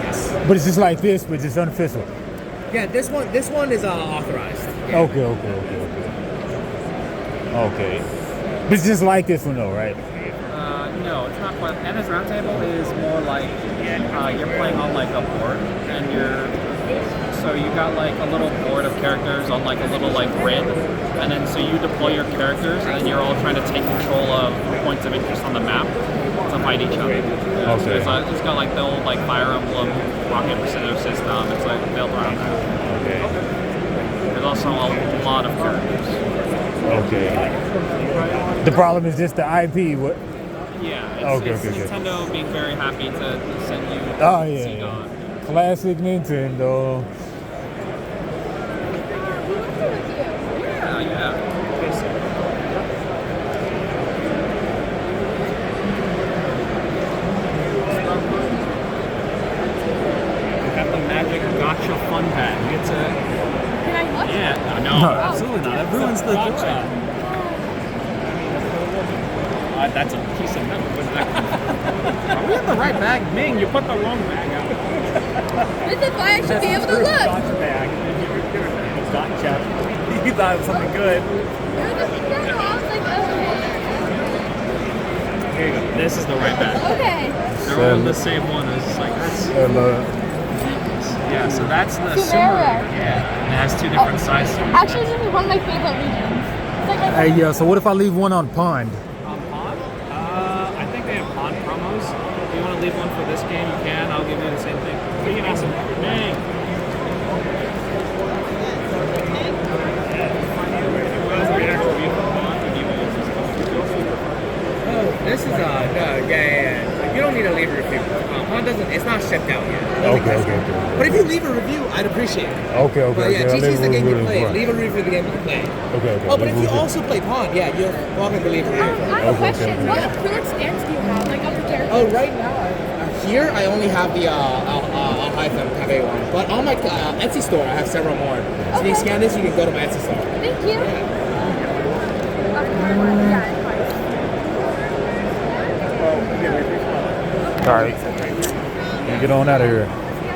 Speaker 7: Yes.
Speaker 1: But it's just like this, but just unofficial.
Speaker 7: Yeah, this one is authorized.
Speaker 1: Okay. Okay. But it's just like this one though, right?
Speaker 2: No, it's not quite. Anna's Roundtable is more like you're playing on like a board, and so you got like a little board of characters on like a little like grid, and then so you deploy your characters, and then you're all trying to take control of points of interest on the map to fight each other. Yeah, so it's got like the old like Fire Emblem rock paper scissors system. It's like built around that.
Speaker 1: Okay.
Speaker 2: There's also a lot of characters.
Speaker 1: Okay. The problem is just the IP. What?
Speaker 2: Yeah, it's Nintendo being very happy to send you
Speaker 1: Oh yeah.
Speaker 2: Seagon.
Speaker 1: Classic Nintendo.
Speaker 2: Yeah. We have the Magic Gotcha Fun Pack. You get to.
Speaker 3: Can I look?
Speaker 2: Yeah. No, absolutely not. That ruins the joy. That's a piece of metal. Where's that come from? Are we in the right bag? Ming, you put the wrong bag out.
Speaker 3: This is why I should be able to look.
Speaker 5: Gotcha bag. Gotcha. You thought it was something good.
Speaker 3: No, I was like,
Speaker 2: Here you go. This is the right bag.
Speaker 3: okay.
Speaker 2: They're all the same one. It's like that's. Yeah, so that's the
Speaker 3: Sumera.
Speaker 2: Yeah, and it has 2 different sizes.
Speaker 3: Actually, this is one of my favorite regions. It's like
Speaker 1: Hey, yeah. So what if I leave one on Pond?
Speaker 2: On Pond? I think they have Pond promos. If you want to leave one for this game, you can. I'll give you the same thing. You can ask them. Dang.
Speaker 7: This is You don't need to leave a review. Pond doesn't. It's not shipped out yet.
Speaker 1: Okay.
Speaker 7: But if you leave a review, I'd appreciate it.
Speaker 1: Okay.
Speaker 7: But yeah,
Speaker 1: I'll
Speaker 7: GG's the
Speaker 1: leave
Speaker 7: game you
Speaker 1: one
Speaker 7: play.
Speaker 1: for-
Speaker 7: Leave a review for the game you play.
Speaker 1: Okay.
Speaker 7: Oh, but if you also play Pond, yeah, you're welcome to leave a review.
Speaker 3: I have a question. What acrylic stands do you have? Like of the characters?
Speaker 7: Oh, right now, here I only have the iPhone Cafe one. But on my Etsy store, I have several more. So when you scan this, you can go to my Etsy store.
Speaker 3: Thank you.
Speaker 1: All right. Get on out of here.